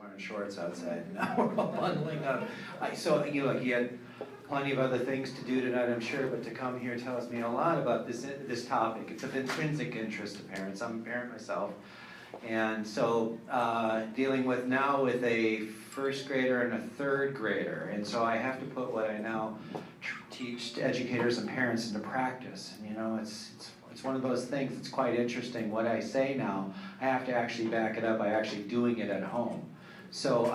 wearing shorts outside. Now we're all bundling up. So you had plenty of other things to do tonight, I'm sure, but to come here tells me a lot about this topic. It's of intrinsic interest to parents. I'm a parent myself. And so dealing with now with a first grader and a third grader. And so I have to put what I now teach to educators and parents into practice. And, it's one of those things that's quite interesting. What I say now, I have to actually back it up by actually doing it at home. So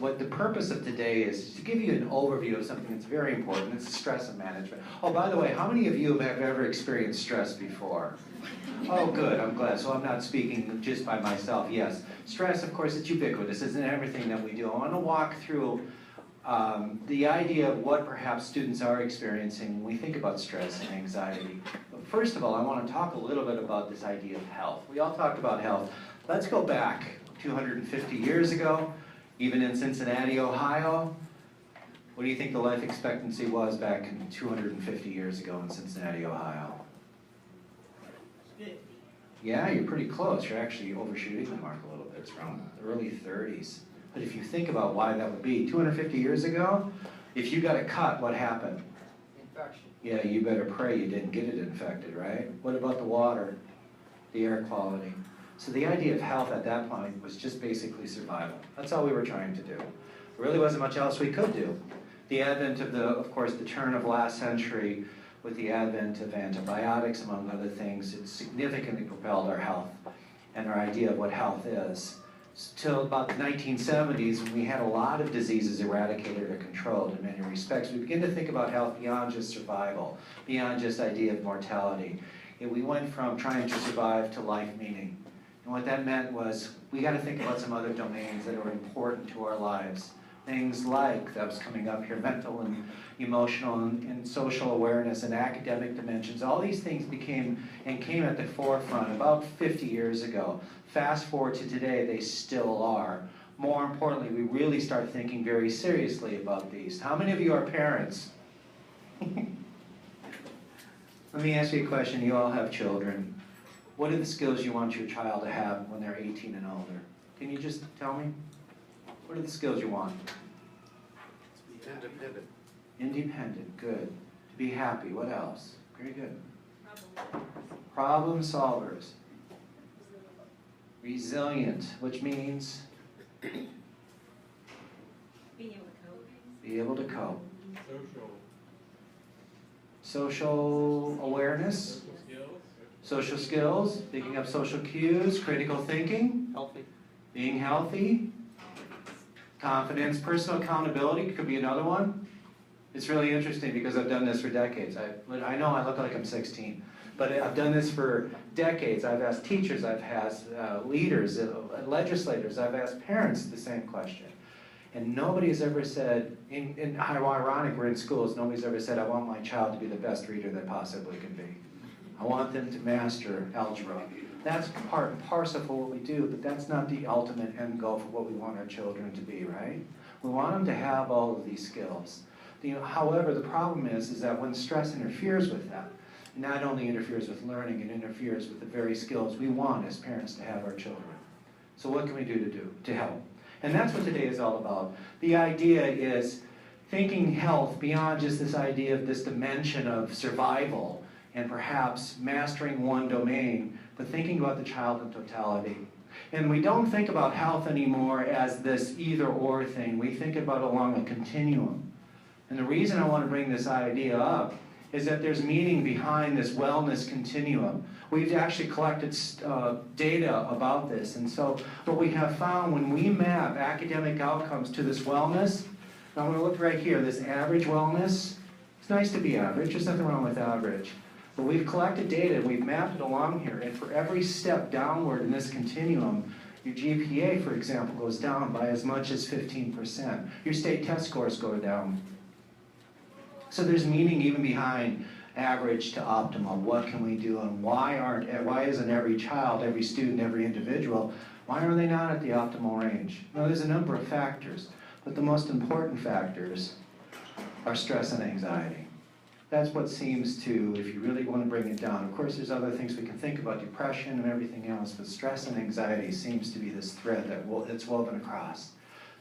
what the purpose of today is to give you an overview of something that's very important. It's stress management. Oh, by the way, how many of you have ever experienced stress before? Oh, good, I'm glad. So I'm not speaking just by myself. Yes, stress, of course, it's ubiquitous. It's in everything that we do. I want to walk through the idea of what perhaps students are experiencing when we think about stress and anxiety. But first of all, I want to talk a little bit about this idea of health. We all talked about health. Let's go back 250 years ago, even in Cincinnati, Ohio. What do you think the life expectancy was back in 250 years ago in Cincinnati, Ohio? 50. Yeah, you're pretty close. You're actually overshooting the mark a little bit. It's around the early 30s. But if you think about why that would be, 250 years ago, if you got a cut, what happened? Infection. Yeah, you better pray you didn't get it infected, right? What about the water, the air quality? So the idea of health at that point was just basically survival. That's all we were trying to do. There really wasn't much else we could do. The advent of course, the turn of last century with the advent of antibiotics, among other things, it significantly propelled our health and our idea of what health is. Till about the 1970s, when we had a lot of diseases eradicated or controlled in many respects, we began to think about health beyond just survival, beyond just idea of mortality. And we went from trying to survive to life meaning. And what that meant was we got to think about some other domains that are important to our lives. Things like, that was coming up here, mental and emotional and social awareness and academic dimensions. All these things came at the forefront about 50 years ago. Fast forward to today, they still are. More importantly, we really start thinking very seriously about these. How many of you are parents? Let me ask you a question. You all have children. What are the skills you want your child to have when they're 18 and older? Can you just tell me? What are the skills you want? To be independent. Independent, good. To be happy, what else? Very good. Problem solvers. Resilient, which means? Being able to cope. Be able to cope. Social. Social awareness. Social skills, picking up social cues, critical thinking. Healthy. Being healthy. Confidence, personal accountability could be another one. It's really interesting because I've done this for decades. I know I look like I'm 16, but I've done this for decades. I've asked teachers, I've asked leaders, legislators, I've asked parents the same question. And nobody has ever said, and how ironic we're in schools, nobody's ever said, I want my child to be the best reader they possibly can be. I want them to master algebra. That's part and parcel for what we do, but that's not the ultimate end goal for what we want our children to be, right? We want them to have all of these skills. However, the problem is that when stress interferes with that, it not only interferes with learning, it interferes with the very skills we want as parents to have our children. So what can we do to help? And that's what today is all about. The idea is thinking health beyond just this idea of this dimension of survival and perhaps mastering one domain, but thinking about the child in totality. And we don't think about health anymore as this either-or thing. We think about it along a continuum. And the reason I want to bring this idea up is that there's meaning behind this wellness continuum. We've actually collected data about this. And so what we have found when we map academic outcomes to this wellness, now I'm going to look right here, this average wellness. It's nice to be average, there's nothing wrong with average. But we've collected data and we've mapped it along here, and for every step downward in this continuum, your GPA, for example, goes down by as much as 15%. Your state test scores go down. So there's meaning even behind average to optimal. What can we do, and why isn't every child, every student, every individual, why are they not at the optimal range? Well, there's a number of factors, but the most important factors are stress and anxiety. That's what seems to, if you really want to bring it down. Of course, there's other things we can think about, depression and everything else, but stress and anxiety seems to be this thread that's woven across.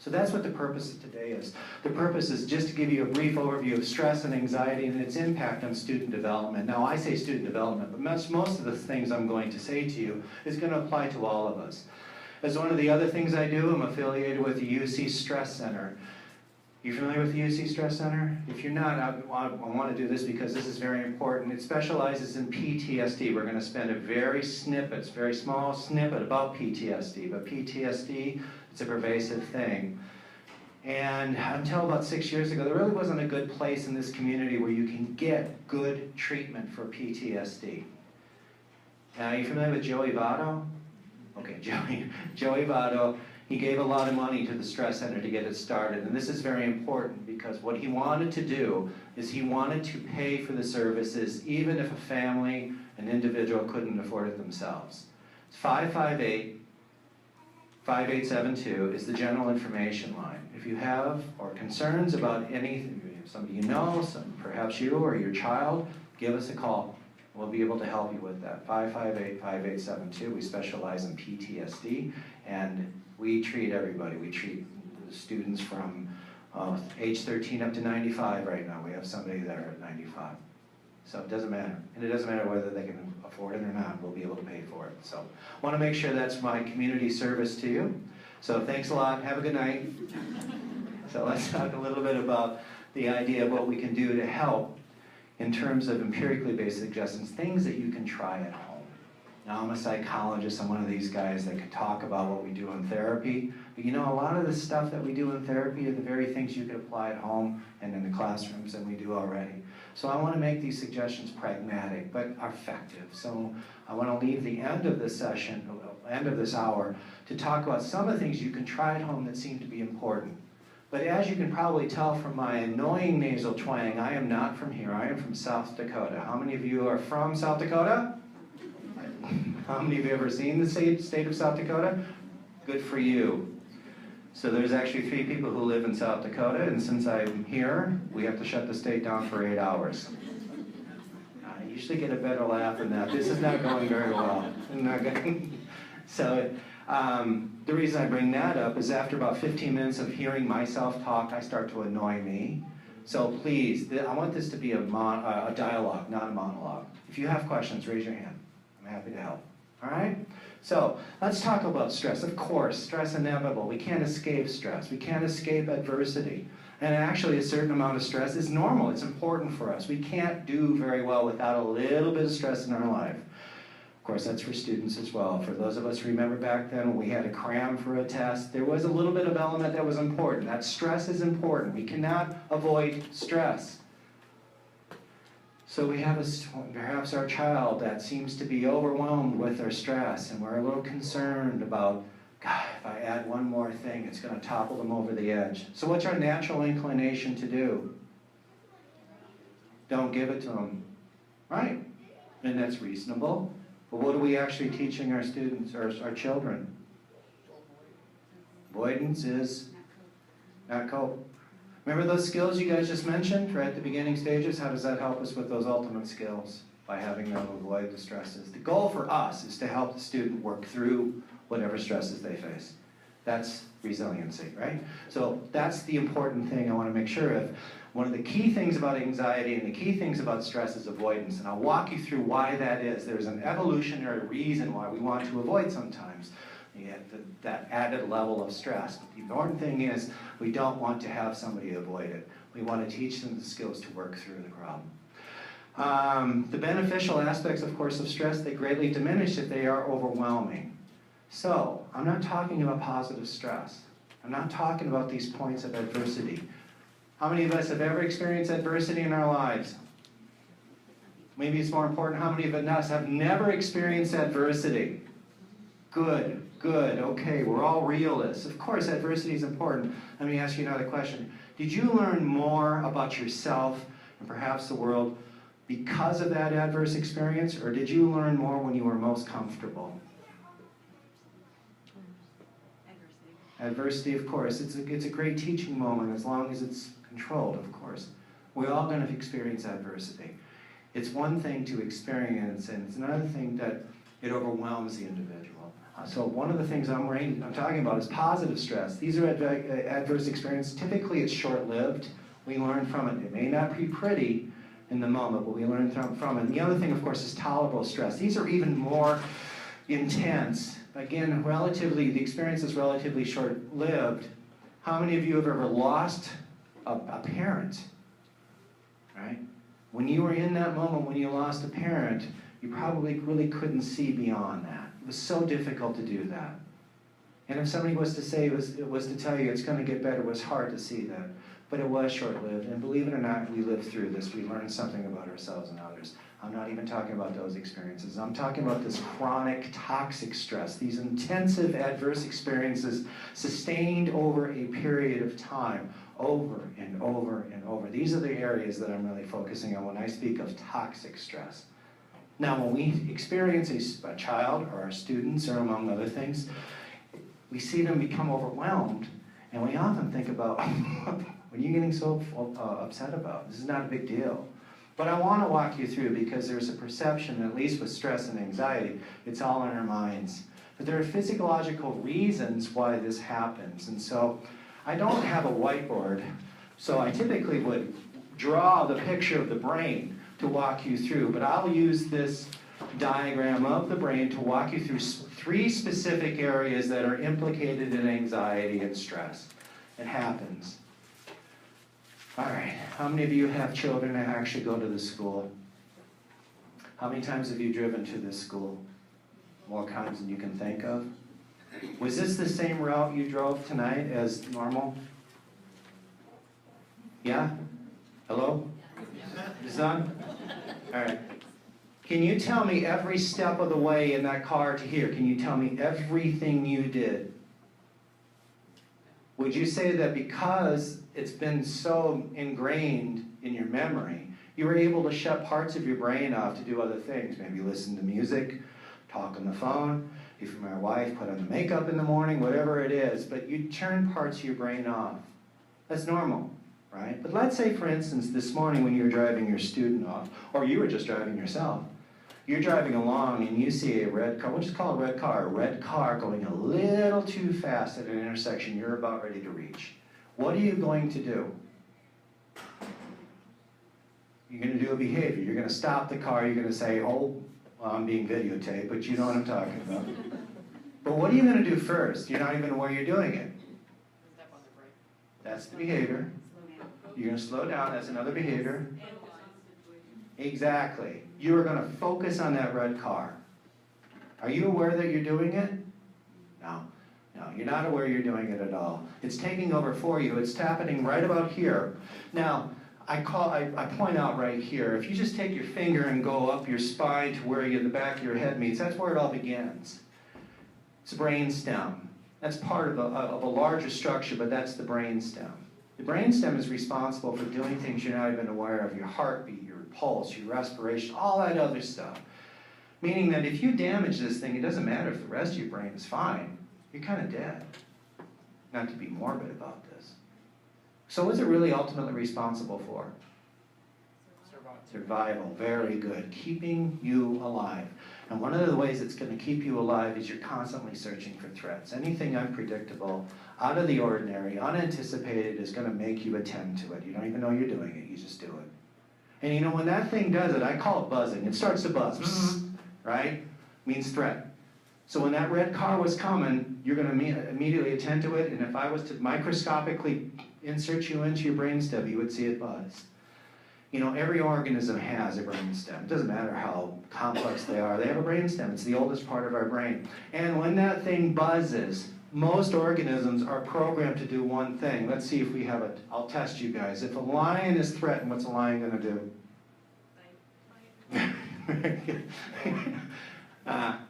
So that's what the purpose of today is. The purpose is just to give you a brief overview of stress and anxiety and its impact on student development. Now, I say student development, but most of the things I'm going to say to you is going to apply to all of us. As one of the other things I do, I'm affiliated with the UC Stress Center. You familiar with the UC Stress Center? If you're not, I want to do this because this is very important. It specializes in PTSD. We're going to spend a very small snippet about PTSD. But PTSD, it's a pervasive thing. And until about 6 years ago, there really wasn't a good place in this community where you can get good treatment for PTSD. Are you familiar with Joey Votto? Okay, Joey Votto. He gave a lot of money to the Stress Center to get it started, and this is very important because what he wanted to do is he wanted to pay for the services even if a family, an individual couldn't afford it themselves. It's 558-5872 is the general information line. If you have or concerns about anything, somebody you know, perhaps you or your child, give us a call. We'll be able to help you with that. 558-5872. We specialize in PTSD, and we treat everybody. We treat students from age 13 up to 95 right now. We have somebody that are at 95. So it doesn't matter. And it doesn't matter whether they can afford it or not. We'll be able to pay for it. So I want to make sure that's my community service to you. So thanks a lot. Have a good night. So let's talk a little bit about the idea of what we can do to help in terms of empirically based suggestions, things that you can try at home. Now, I'm a psychologist. I'm one of these guys that can talk about what we do in therapy. But you know, a lot of the stuff that we do in therapy are the very things you could apply at home and in the classrooms that we do already. So I want to make these suggestions pragmatic, but effective. So I want to leave the end of this session, end of this hour, to talk about some of the things you can try at home that seem to be important. But as you can probably tell from my annoying nasal twang, I am not from here. I am from South Dakota. How many of you are from South Dakota? How many of you have ever seen the state of South Dakota? Good for you. So there's actually 3 people who live in South Dakota, and since I'm here, we have to shut the state down for 8 hours. I usually get a better laugh than that. This is not going very well. So the reason I bring that up is after about 15 minutes of hearing myself talk, I start to annoy me. So please, I want this to be a dialogue, not a monologue. If you have questions, raise your hand. I'm happy to help. All right? So let's talk about stress. Of course, stress is inevitable. We can't escape stress. We can't escape adversity. And actually, a certain amount of stress is normal. It's important for us. We can't do very well without a little bit of stress in our life. Of course, that's for students as well. For those of us who remember back then when we had a Creme for a test, there was a little bit of element that was important. That stress is important. We cannot avoid stress. So we have perhaps our child that seems to be overwhelmed with their stress, and we're a little concerned about, God, if I add one more thing, it's going to topple them over the edge. So what's our natural inclination to do? Don't give it to them, right? And that's reasonable. But what are we actually teaching our students, or our children? Avoidance is not cope. Remember those skills you guys just mentioned right at the beginning stages? How does that help us with those ultimate skills? By having them avoid the stresses. The goal for us is to help the student work through whatever stresses they face. That's resiliency, right? So that's the important thing I want to make sure of. One of the key things about anxiety and the key things about stress is avoidance. And I'll walk you through why that is. There's an evolutionary reason why we want to avoid sometimes. You get that added level of stress. But the important thing is we don't want to have somebody avoid it. We want to teach them the skills to work through the problem. The beneficial aspects, of course, of stress, they greatly diminish if they are overwhelming. So I'm not talking about positive stress. I'm not talking about these points of adversity. How many of us have ever experienced adversity in our lives? Maybe it's more important, how many of us have never experienced adversity? Good, good, okay, we're all realists. Of course, adversity is important. Let me ask you another question. Did you learn more about yourself and perhaps the world because of that adverse experience, or did you learn more when you were most comfortable? Adversity, of course, it's a great teaching moment as long as it's controlled, of course. We're all going to experience adversity. It's one thing to experience, and it's another thing that it overwhelms the individual. So one of the things I'm talking about is positive stress. These are adverse experiences. Typically it's short-lived. We learn from it. It may not be pretty in the moment, but we learn from it. And the other thing, of course, is tolerable stress. These are even more intense. Again, the experience is relatively short-lived. How many of you have ever lost a parent, right? When you were in that moment when you lost a parent, you probably really couldn't see beyond that. It was so difficult to do that. And if somebody was to say, it was to tell you it's going to get better, it was hard to see that. But it was short-lived, and believe it or not, we lived through this. We learned something about ourselves and others. I'm not even talking about those experiences. I'm talking about this chronic, toxic stress, these intensive adverse experiences sustained over a period of time, over and over and over. These are the areas that I'm really focusing on when I speak of toxic stress. Now, when we experience a child or our students, or among other things, we see them become overwhelmed, and we often think about, what are you getting so upset about? This is not a big deal. But I want to walk you through, because there's a perception, at least with stress and anxiety, it's all in our minds. But there are physiological reasons why this happens. And so I don't have a whiteboard, so I typically would draw the picture of the brain to walk you through. But I'll use this diagram of the brain to walk you through 3 specific areas that are implicated in anxiety and stress. It happens. All right, how many of you have children that actually go to the school? How many times have you driven to this school? More times than you can think of. Was this the same route you drove tonight as normal? Yeah? Hello? Is on? All right. Can you tell me every step of the way in that car to here? Can you tell me everything you did? Would you say that because it's been so ingrained in your memory, you were able to shut parts of your brain off to do other things? Maybe listen to music, talk on the phone, if you're my wife, put on the makeup in the morning, whatever it is, but you turn parts of your brain off. That's normal, right? But let's say, for instance, this morning when you were driving your student off, or you were just driving yourself, you're driving along and you see a red car, we'll just call it a red car going a little too fast at an intersection you're about ready to reach. What are you going to do? You're going to do a behavior. You're going to stop the car. You're going to say, oh, well, I'm being videotaped, but you know what I'm talking about. But what are you going to do first? You're not even aware you're doing it. That's the behavior. You're going to slow down. That's another behavior. Exactly. You are going to focus on that red car. Are you aware that you're doing it? No. No, you're not aware you're doing it at all. It's taking over for you. It's happening right about here. Now, I point out right here, if you just take your finger and go up your spine to where the back of your head meets, that's where it all begins. It's a brain stem. That's part of a larger structure, but that's the brain stem. The brain stem is responsible for doing things you're not even aware of, your heartbeat, your pulse, your respiration, all that other stuff. Meaning that if you damage this thing, it doesn't matter if the rest of your brain is fine. You're kind of dead. Not to be morbid about this. So what's it really ultimately responsible for? Survival. Very good. Keeping you alive. And one of the ways it's going to keep you alive is you're constantly searching for threats. Anything unpredictable, out of the ordinary, unanticipated is going to make you attend to it. You don't even know you're doing it. You just do it. And you know, when that thing does it, I call it buzzing. It starts to buzz, right? Means threat. So when that red car was coming, you're going to immediately attend to it, and if I was to microscopically insert you into your brainstem, you would see it buzz. You know, every organism has a brainstem. It doesn't matter how complex they are. They have a brainstem. It's the oldest part of our brain. And when that thing buzzes, most organisms are programmed to do one thing. Let's see if we have it. I'll test you guys. If a lion is threatened, what's a lion going to do?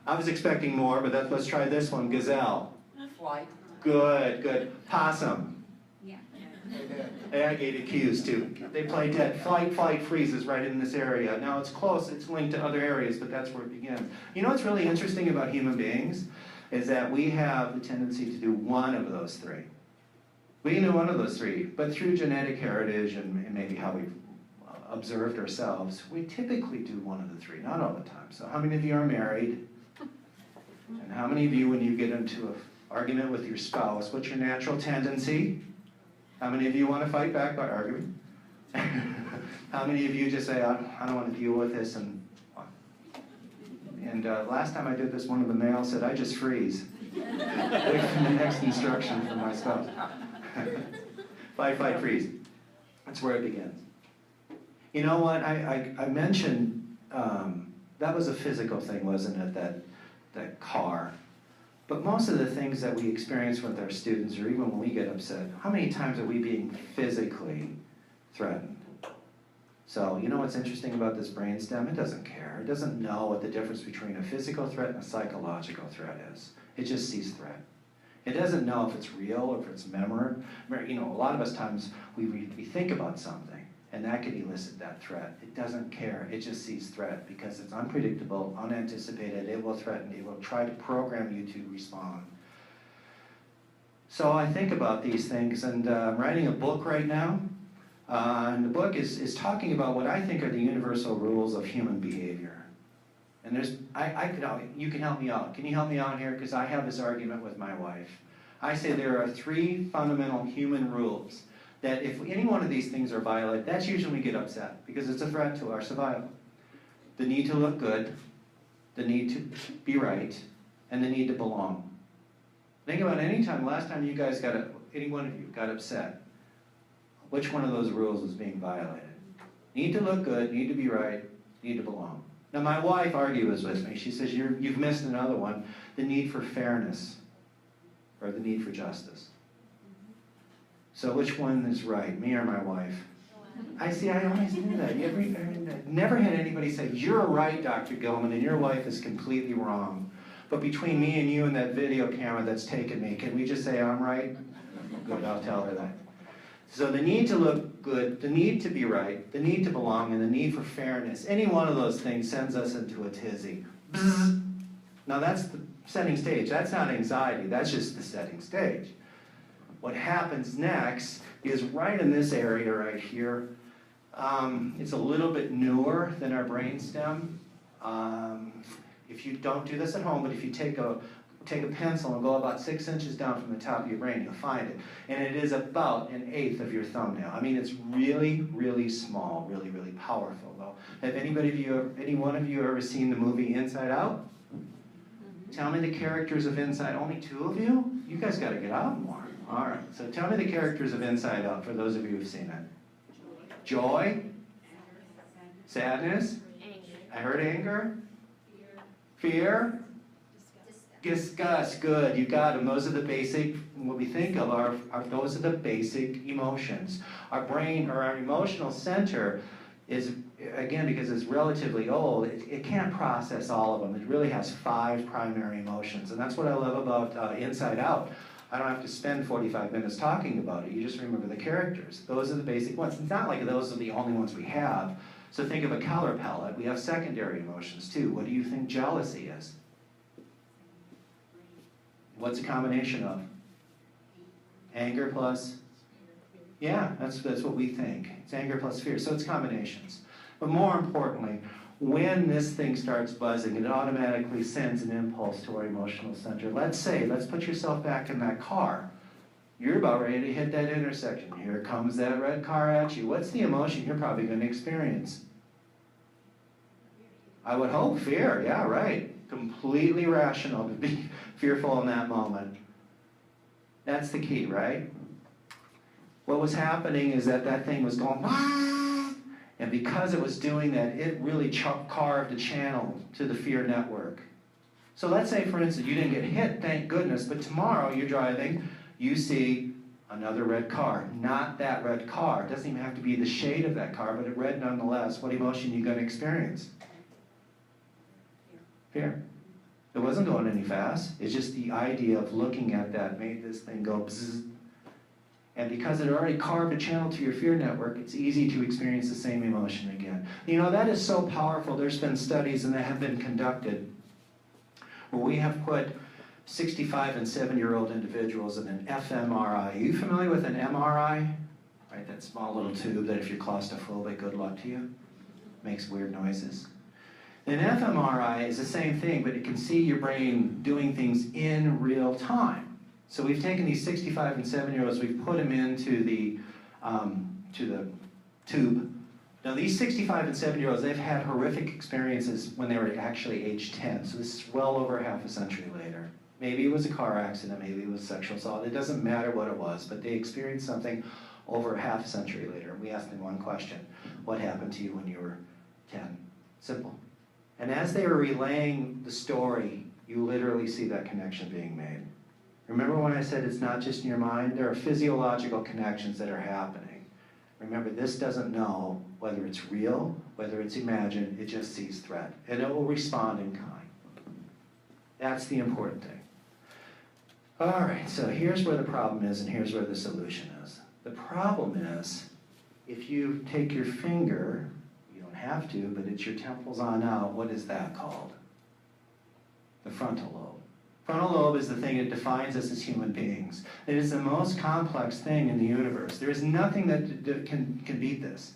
I was expecting more, but let's try this one. Gazelle. Flight. Good, good. Possum. Yeah. I gave cues too. They play dead. Flight, flight, freeze is right in this area. Now it's close, it's linked to other areas, but that's where it begins. You know what's really interesting about human beings is that we have the tendency to do one of those 3. We can do one of those 3, but through genetic heritage and maybe how we've observed ourselves, we typically do one of the 3, not all the time. So how many of you are married? And how many of you, when you get into an argument with your spouse, what's your natural tendency? How many of you want to fight back by arguing? How many of you just say, I don't want to deal with this? And last time I did this, one of the males said, I just freeze. Wait for the next instruction from my spouse. Fight, freeze. That's where it begins. You know what, I mentioned, that was a physical thing, wasn't it, that car. But most of the things that we experience with our students, or even when we get upset, how many times are we being physically threatened? So, you know what's interesting about this brainstem? It doesn't care. It doesn't know what the difference between a physical threat and a psychological threat is. It just sees threat. It doesn't know if it's real or if it's memory. You know, a lot of us times we think about something, and that can elicit that threat. It doesn't care. It just sees threat because it's unpredictable, unanticipated. It will threaten. It will try to program you to respond. So I think about these things, and I'm writing a book right now. And the book is talking about what I think are the universal rules of human behavior. And you can help me out. Can you help me out here? Because I have this argument with my wife. I say there are 3 fundamental human rules that if any one of these things are violated, that's usually when we get upset because it's a threat to our survival. The need to look good, the need to be right, and the need to belong. Think about any time, last time you guys any one of you got upset. Which one of those rules was being violated? Need to look good, need to be right, need to belong. Now my wife argues with me. She says, you've missed another one, the need for fairness, or the need for justice. So which one is right, me or my wife? I always knew that. I never had anybody say, you're right, Dr. Gilman, and your wife is completely wrong. But between me and you and that video camera that's taken me, can we just say I'm right? Good, I'll tell her that. So the need to look good, the need to be right, the need to belong, and the need for fairness, any one of those things sends us into a tizzy. Bzz. Now that's the setting stage. That's not anxiety, that's just the setting stage. What happens next is right in this area right here. It's a little bit newer than our brainstem. If you don't do this at home, but if you take a pencil and go about 6 inches down from the top of your brain, you'll find it. And it is about 1/8 of your thumbnail. I mean, it's really, really small, really, really powerful, though. Have any one of you ever seen the movie Inside Out? Tell me the characters of Inside. Only 2 of you? You guys got to get out more. All right. So tell me the characters of Inside Out for those of you who've seen it. Joy? Sadness? I heard anger. Fear? Disgust, good, you got them. Those are the basic, what we think of those are the basic emotions. Our brain, or our emotional center is, again, because it's relatively old, it can't process all of them. It really has 5 primary emotions, and that's what I love about Inside Out. I don't have to spend 45 minutes talking about it. You just remember the characters. Those are the basic ones. It's not like those are the only ones we have. So think of a color palette. We have secondary emotions too. What do you think jealousy is? What's a combination of? Anger plus? Yeah, that's what we think. It's anger plus fear. So it's combinations. But more importantly, when this thing starts buzzing, it automatically sends an impulse to our emotional center. Let's put yourself back in that car. You're about ready to hit that intersection. Here comes that red car at you. What's the emotion you're probably going to experience? I would hope fear. Yeah, right. Completely rational to be fearful in that moment. That's the key, right? What was happening is that thing was going, Wah! And because it was doing that, it really carved a channel to the fear network. So let's say, for instance, you didn't get hit, thank goodness, but tomorrow you're driving, you see another red car. Not that red car. It doesn't even have to be the shade of that car, but it red nonetheless. What emotion are you going to experience? Fear. It wasn't going any fast. It's just the idea of looking at that made this thing go bzzz. And because it already carved a channel to your fear network, it's easy to experience the same emotion again. You know, that is so powerful. There's been studies, and that have been conducted, where we have put 65 and 70-year-old individuals in an FMRI. Are you familiar with an MRI? Right, that small little tube that if you're claustrophobic, good luck to you. Makes weird noises. An FMRI is the same thing, but it can see your brain doing things in real time. So we've taken these 65 and 7-year-olds, we've put them into the tube. Now these 65 and 7-year-olds, they've had horrific experiences when they were actually age 10, so this is well over half a century later. Maybe it was a car accident, maybe it was sexual assault, it doesn't matter what it was, but they experienced something over half a century later. We asked them one question: what happened to you when you were 10? Simple. And as they were relaying the story, you literally see that connection being made. Remember when I said it's not just in your mind? There are physiological connections that are happening. Remember, this doesn't know whether it's real, whether it's imagined, it just sees threat. And it will respond in kind. That's the important thing. All right, so here's where the problem is and here's where the solution is. The problem is, if you take your finger, you don't have to, but it's your temples on out, what is that called? The frontal lobe. Frontal lobe is the thing that defines us as human beings. It is the most complex thing in the universe. There is nothing that can beat this.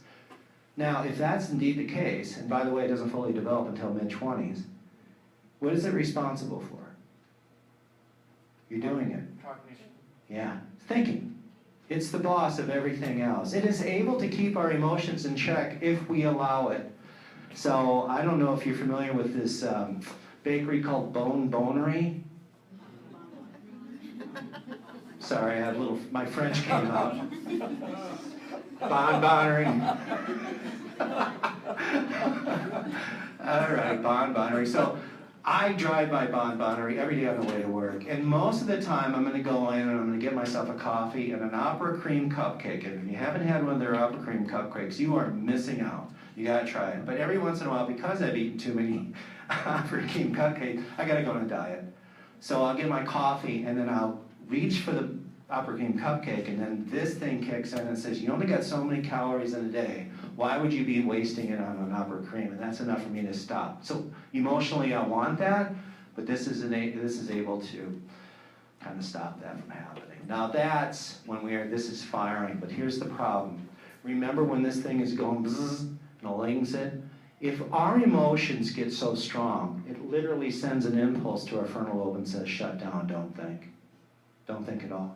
Now, if that's indeed the case, and by the way, it doesn't fully develop until mid-20s, what is it responsible for? You're doing it. Cognition. Yeah, thinking. It's the boss of everything else. It is able to keep our emotions in check if we allow it. So, I don't know if you're familiar with this bakery called Bonbon. Sorry, I had a little, my French came out. Bonbon. All right, Bonbon. So I drive by Bonbon every day on the way to work, and most of the time I'm going to go in and I'm going to get myself a coffee and an opera cream cupcake. And if you haven't had one of their opera cream cupcakes, you are missing out. You got to try it. But every once in a while, because I've eaten too many opera cream cupcakes, I got to go on a diet. So I'll get my coffee and then I'll reach for the opera cream cupcake, and then this thing kicks in and says, you only got so many calories in a day. Why would you be wasting it on an opera cream? And that's enough for me to stop. So emotionally, I want that, but this is able to kind of stop that from happening. Now that's when this is firing, but here's the problem. Remember when this thing is going bzzz and elings it? If our emotions get so strong, it literally sends an impulse to our frontal lobe and says, shut down, don't think. Don't think at all.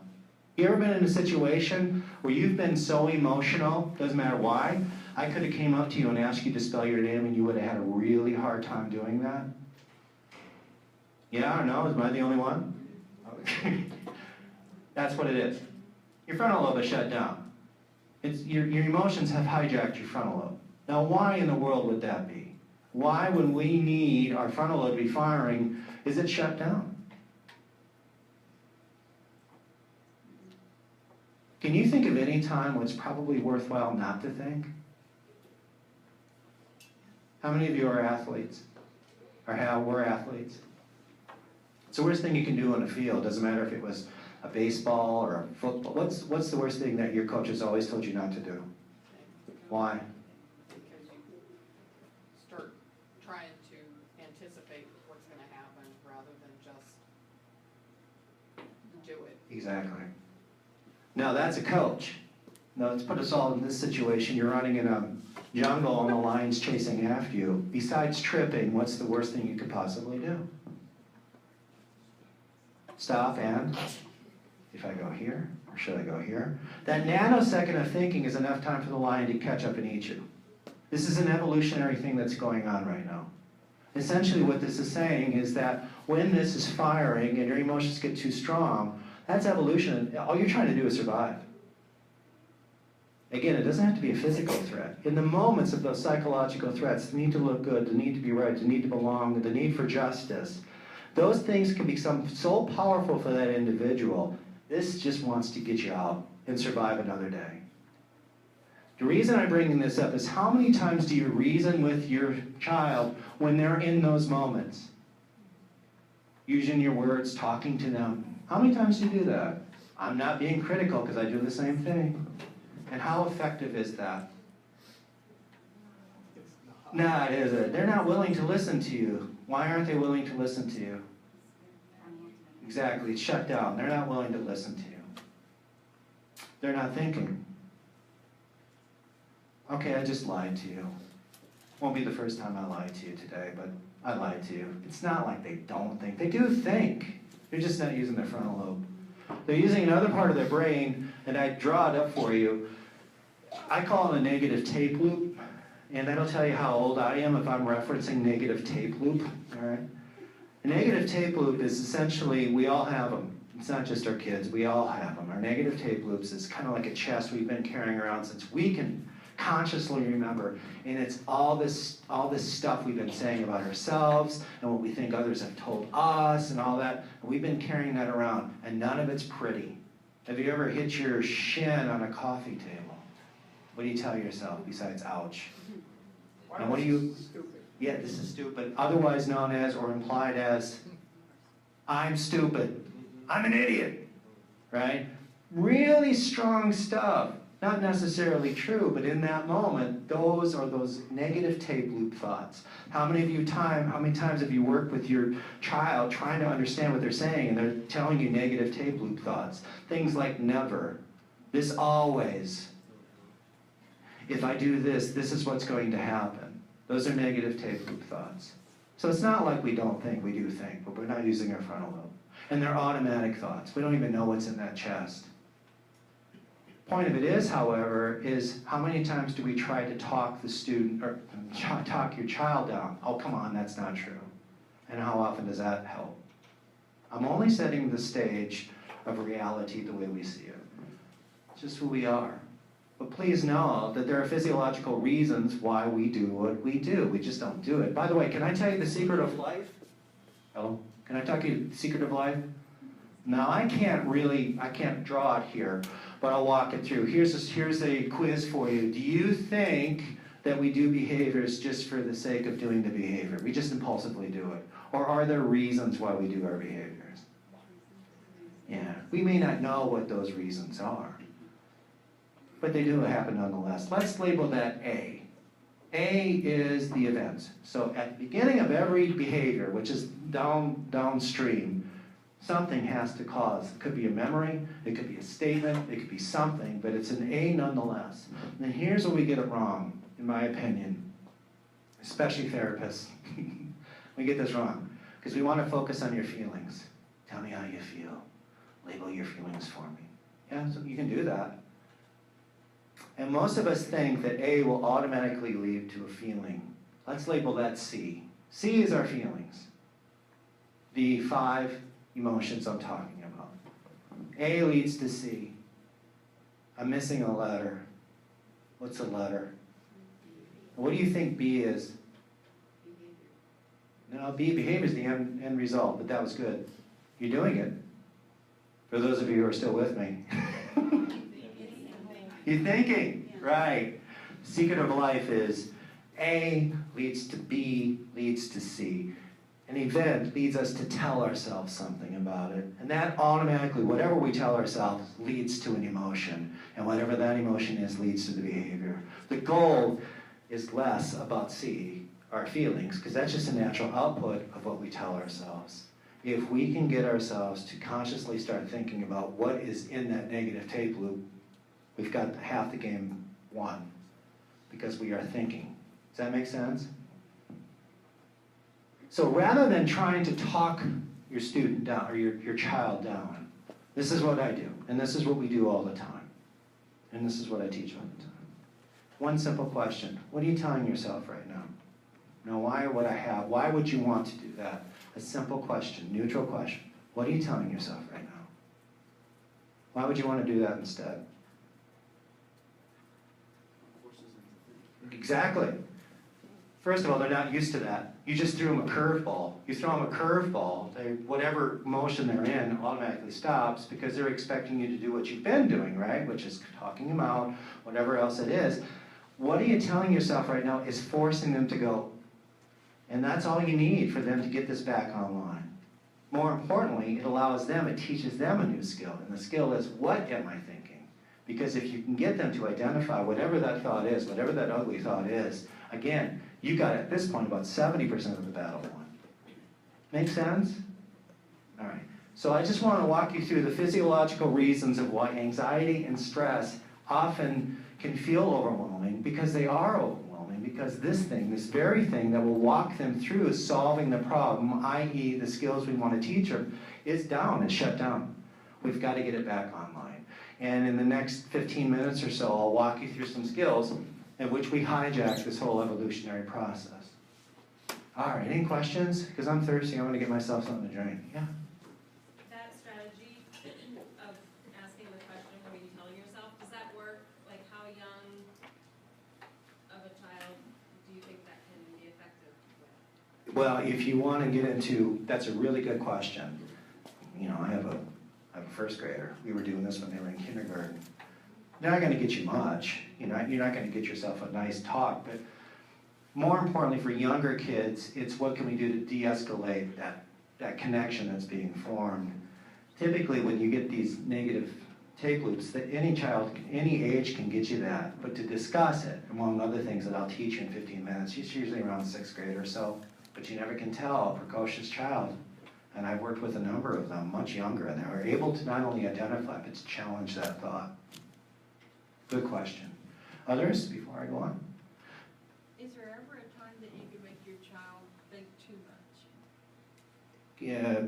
You ever been in a situation where you've been so emotional, doesn't matter why, I could have came up to you and asked you to spell your name and you would have had a really hard time doing that? Yeah or no? Am I the only one? Okay. That's what it is. Your frontal lobe is shut down. Your emotions have hijacked your frontal lobe. Now why in the world would that be? Why, when we need our frontal lobe to be firing, is it shut down? Can you think of any time when it's probably worthwhile not to think? How many of you are athletes? Or were athletes? It's the worst thing you can do on a field. Doesn't matter if it was a baseball or a football. What's the worst thing that your coach has always told you not to do? Why? Because you start trying to anticipate what's going to happen rather than just do it. Exactly. Now that's a coach. Now let's put us all in this situation. You're running in a jungle and the lion's chasing after you. Besides tripping, what's the worst thing you could possibly do? Stop and, if I go here, or should I go here? That nanosecond of thinking is enough time for the lion to catch up and eat you. This is an evolutionary thing that's going on right now. Essentially what this is saying is that when this is firing and your emotions get too strong, that's evolution. All you're trying to do is survive. Again, it doesn't have to be a physical threat. In the moments of those psychological threats, the need to look good, the need to be right, the need to belong, the need for justice, those things can become so powerful for that individual. This just wants to get you out and survive another day. The reason I'm bringing this up is how many times do you reason with your child when they're in those moments? Using your words, talking to them. How many times do you do that? I'm not being critical because I do the same thing. And how effective is that? Nah, it isn't. They're not willing to listen to you. Why aren't they willing to listen to you? Exactly, it's shut down. They're not willing to listen to you. They're not thinking. Okay, I just lied to you. Won't be the first time I lied to you today, but I lied to you. It's not like they don't think. They do think. They're just not using their frontal lobe. They're using another part of their brain, and I draw it up for you. I call it a negative tape loop, and that'll tell you how old I am if I'm referencing negative tape loop, all right? A negative tape loop is essentially, we all have them. It's not just our kids, we all have them. Our negative tape loops is kind of like a chest we've been carrying around since we can consciously remember, and it's all this stuff we've been saying about ourselves and what we think others have told us and all that. And we've been carrying that around, and none of it's pretty. Have you ever hit your shin on a coffee table? What do you tell yourself besides ouch? And what do you? Stupid. Yeah, this is stupid. Otherwise known as or implied as, I'm stupid. I'm an idiot. Right? Really strong stuff. Not necessarily true, but in that moment, those are those negative tape loop thoughts. How many times have you worked with your child trying to understand what they're saying and they're telling you negative tape loop thoughts? Things like never, this always, if I do this, this is what's going to happen. Those are negative tape loop thoughts. So it's not like we don't think, we do think, but we're not using our frontal lobe. And they're automatic thoughts. We don't even know what's in that chest. Point of it is, however, is how many times do we try to talk the student, or talk your child down? Oh, come on, that's not true. And how often does that help? I'm only setting the stage of reality the way we see it. It's just who we are. But please know that there are physiological reasons why we do what we do. We just don't do it. By the way, can I tell you the secret of life? Hello? Can I talk to you the secret of life? Now, I can't draw it here, but I'll walk it through. Here's a quiz for you. Do you think that we do behaviors just for the sake of doing the behavior? We just impulsively do it. Or are there reasons why we do our behaviors? Yeah, we may not know what those reasons are, but they do happen nonetheless. Let's label that A. A is the event. So at the beginning of every behavior, which is downstream, something has to cause. It could be a memory, it could be a statement, it could be something, but it's an A nonetheless. And then here's where we get it wrong, in my opinion, especially therapists. We get this wrong, because we want to focus on your feelings. Tell me how you feel. Label your feelings for me. Yeah, so you can do that. And most of us think that A will automatically lead to a feeling. Let's label that C. C is our feelings. The 5 emotions I'm talking about. A leads to C. I'm missing a letter. What's a letter? What do you think B is? No, B, behavior is the end result, but that was good. You're doing it. For those of you who are still with me. You're thinking, right. Secret of life is A leads to B, leads to C. An event leads us to tell ourselves something about it. And that automatically, whatever we tell ourselves, leads to an emotion. And whatever that emotion is, leads to the behavior. The goal is less about C, our feelings, because that's just a natural output of what we tell ourselves. If we can get ourselves to consciously start thinking about what is in that negative tape loop, we've got half the game won, because we are thinking. Does that make sense? So rather than trying to talk your student down, or your child down, this is what I do, and this is what we do all the time, and this is what I teach all the time. One simple question: what are you telling yourself right now? Now, why or what I have? Why would you want to do that? A simple question, neutral question. What are you telling yourself right now? Why would you want to do that instead? Exactly. First of all, they're not used to that. You just threw them a curveball. You throw them a curveball, whatever motion they're in automatically stops, because they're expecting you to do what you've been doing, right? Which is talking them out, whatever else it is. What are you telling yourself right now is forcing them to go. And that's all you need for them to get this back online. More importantly, it teaches them a new skill. And the skill is, what am I thinking? Because if you can get them to identify whatever that thought is, whatever that ugly thought is, again, you got at this point about 70% of the battle won. Make sense? All right. So I just want to walk you through the physiological reasons of why anxiety and stress often can feel overwhelming, because they are overwhelming. mind, because this very thing that will walk them through solving the problem, i.e. the skills we want to teach them, is down, it's shut down. We've got to get it back online. And in the next 15 minutes or so, I'll walk you through some skills in which we hijack this whole evolutionary process. All right, any questions? Because I'm thirsty, I'm going to get myself something to drink. Yeah? That strategy of asking the question or maybe telling yourself, does that work? Like, how young of a child do you think that can be effective with? Well, if you want to get into, that's a really good question. You know, I have a first grader. We were doing this when they were in kindergarten. They're not going to get you much. You're not going to get yourself a nice talk, but more importantly for younger kids, it's what can we do to de-escalate that connection that's being formed. Typically when you get these negative tape loops, that any child, any age can get you that, but to discuss it, among other things that I'll teach you in 15 minutes, it's usually around 6th grade or so, but you never can tell a precocious child. And I've worked with a number of them, much younger, and they were able to not only identify, but to challenge that thought. Good question. Others, before I go on? Is there ever a time that you can make your child think too much? Yeah,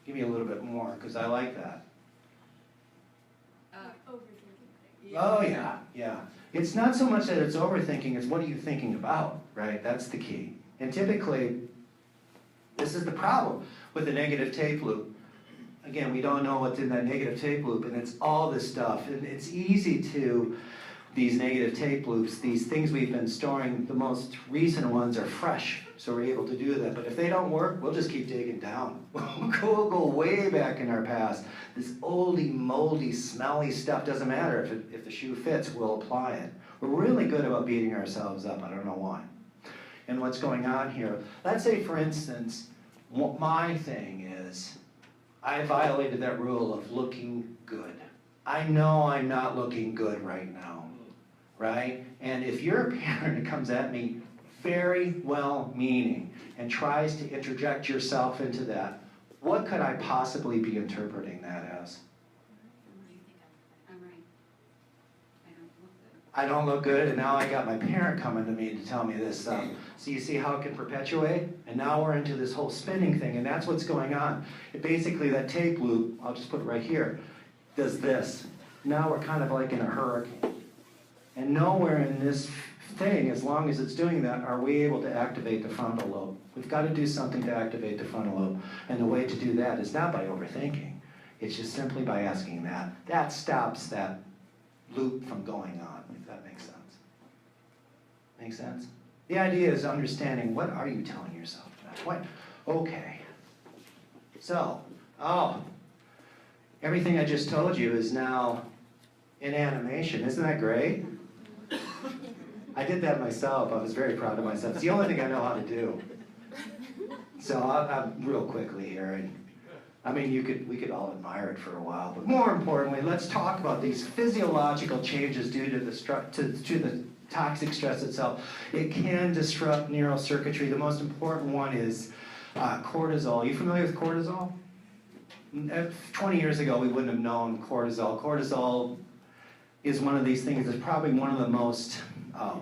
give me a little bit more, because I like that. Overthinking things. Oh, yeah. It's not so much that it's overthinking, it's what are you thinking about, right? That's the key. And typically, this is the problem with the negative tape loop. Again, we don't know what's in that negative tape loop, and it's all this stuff. And it's easy to, these negative tape loops, these things we've been storing, the most recent ones are fresh, so we're able to do that. But if they don't work, we'll just keep digging down. We'll go way back in our past. This oldie, moldy, smelly stuff doesn't matter. If the shoe fits, we'll apply it. We're really good about beating ourselves up. I don't know why. And what's going on here. Let's say, for instance, what my thing is, I violated that rule of looking good. I know I'm not looking good right now, right? And if you're a parent that comes at me very well-meaning and tries to interject yourself into that, what could I possibly be interpreting that as? I'm right. I don't look good, and now I got my parent coming to me to tell me this stuff. So you see how it can perpetuate? And now we're into this whole spinning thing, and that's what's going on. Basically, that tape loop, I'll just put it right here, does this. Now we're kind of like in a hurricane. And nowhere in this thing, as long as it's doing that, are we able to activate the frontal lobe. We've got to do something to activate the frontal lobe. And the way to do that is not by overthinking. It's just simply by asking that. That stops that loop from going on, if that makes sense. Make sense? The idea is understanding, what are you telling yourself at that point? Okay. So, everything I just told you is now in animation. Isn't that great? I did that myself. I was very proud of myself. It's the only thing I know how to do. So I'll real quickly here. And I mean, we could all admire it for a while, but more importantly, let's talk about these physiological changes due to the toxic stress itself. It can disrupt neural circuitry. The most important one is cortisol. Are you familiar with cortisol? 20 years ago, we wouldn't have known cortisol. Cortisol is one of these things that's probably one of the most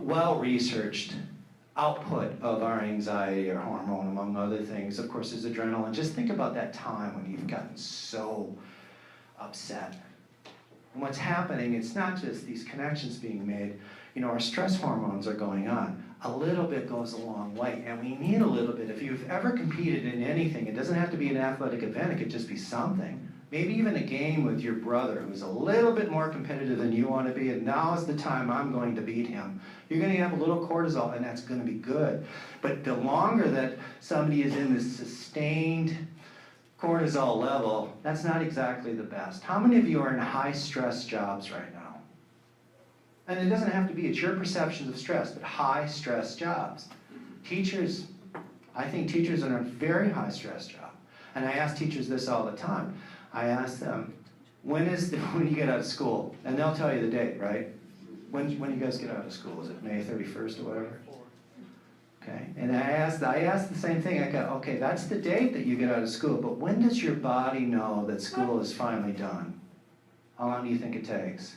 well-researched output of our anxiety or hormone, among other things. Of course, there's adrenaline. Just think about that time when you've gotten so upset. And what's happening, it's not just these connections being made. You know, our stress hormones are going on. A little bit goes a long way, and we need a little bit. If you've ever competed in anything, it doesn't have to be an athletic event, it could just be something. Maybe even a game with your brother who's a little bit more competitive than you want to be, and now is the time I'm going to beat him. You're going to have a little cortisol, and that's going to be good. But the longer that somebody is in this sustained cortisol level, that's not exactly the best. How many of you are in high-stress jobs right now? And it doesn't have to be, it's your perceptions of stress, but high-stress jobs. Teachers, I think teachers are in a very high-stress job. And I ask teachers this all the time. I ask them, when you get out of school? And they'll tell you the date, right? When you guys get out of school? Is it May 31st or whatever? Okay, and I asked the same thing. I go, okay, that's the date that you get out of school, but when does your body know that school is finally done? How long do you think it takes?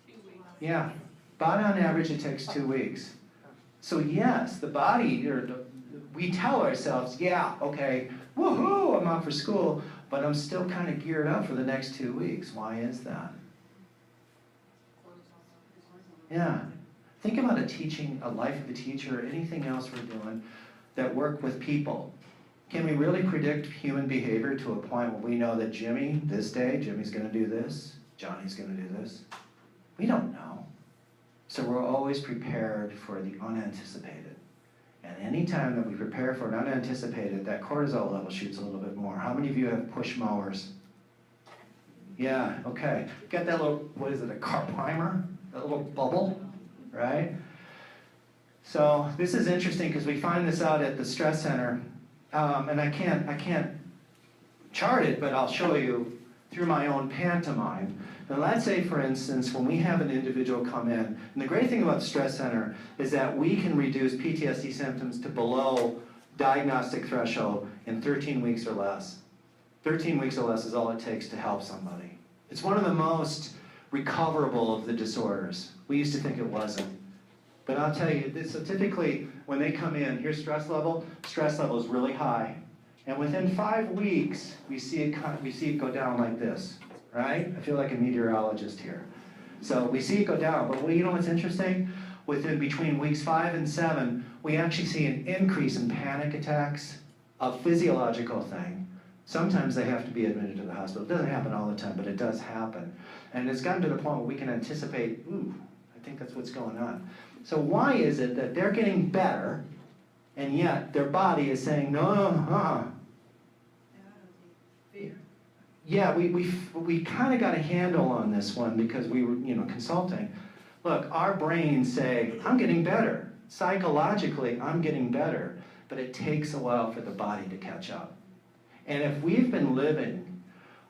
2 weeks. Yeah, About on average, it takes 2 weeks. So yes, the body, we tell ourselves, yeah, okay, woohoo, I'm off for school, but I'm still kind of geared up for the next 2 weeks. Why is that? Yeah. Think about a life of a teacher, or anything else we're doing that work with people. Can we really predict human behavior to a point where we know that Jimmy, this day, Jimmy's going to do this, Johnny's going to do this? We don't know. So we're always prepared for the unanticipated. And any time that we prepare for an unanticipated, that cortisol level shoots a little bit more. How many of you have push mowers? Yeah, okay. Got that little, what is it, a car primer? That little bubble, right? So this is interesting because we find this out at the stress center. And I can't chart it, but I'll show you through my own pantomime. Now let's say, for instance, when we have an individual come in, and the great thing about the stress center is that we can reduce PTSD symptoms to below diagnostic threshold in 13 weeks or less. 13 weeks or less is all it takes to help somebody. It's one of the most recoverable of the disorders. We used to think it wasn't. But I'll tell you, so typically when they come in, here's stress level is really high. And within 5 weeks, we see it go down like this, right? I feel like a meteorologist here. So we see it go down, but you know what's interesting? Between weeks 5 and 7, we actually see an increase in panic attacks, a physiological thing. Sometimes they have to be admitted to the hospital. It doesn't happen all the time, but it does happen. And it's gotten to the point where we can anticipate, ooh, I think that's what's going on. So why is it that they're getting better, and yet their body is saying, no, Fear. Yeah, we kind of got a handle on this one because we were, consulting. Look, our brains say, I'm getting better. Psychologically, I'm getting better. But it takes a while for the body to catch up. And if we've been living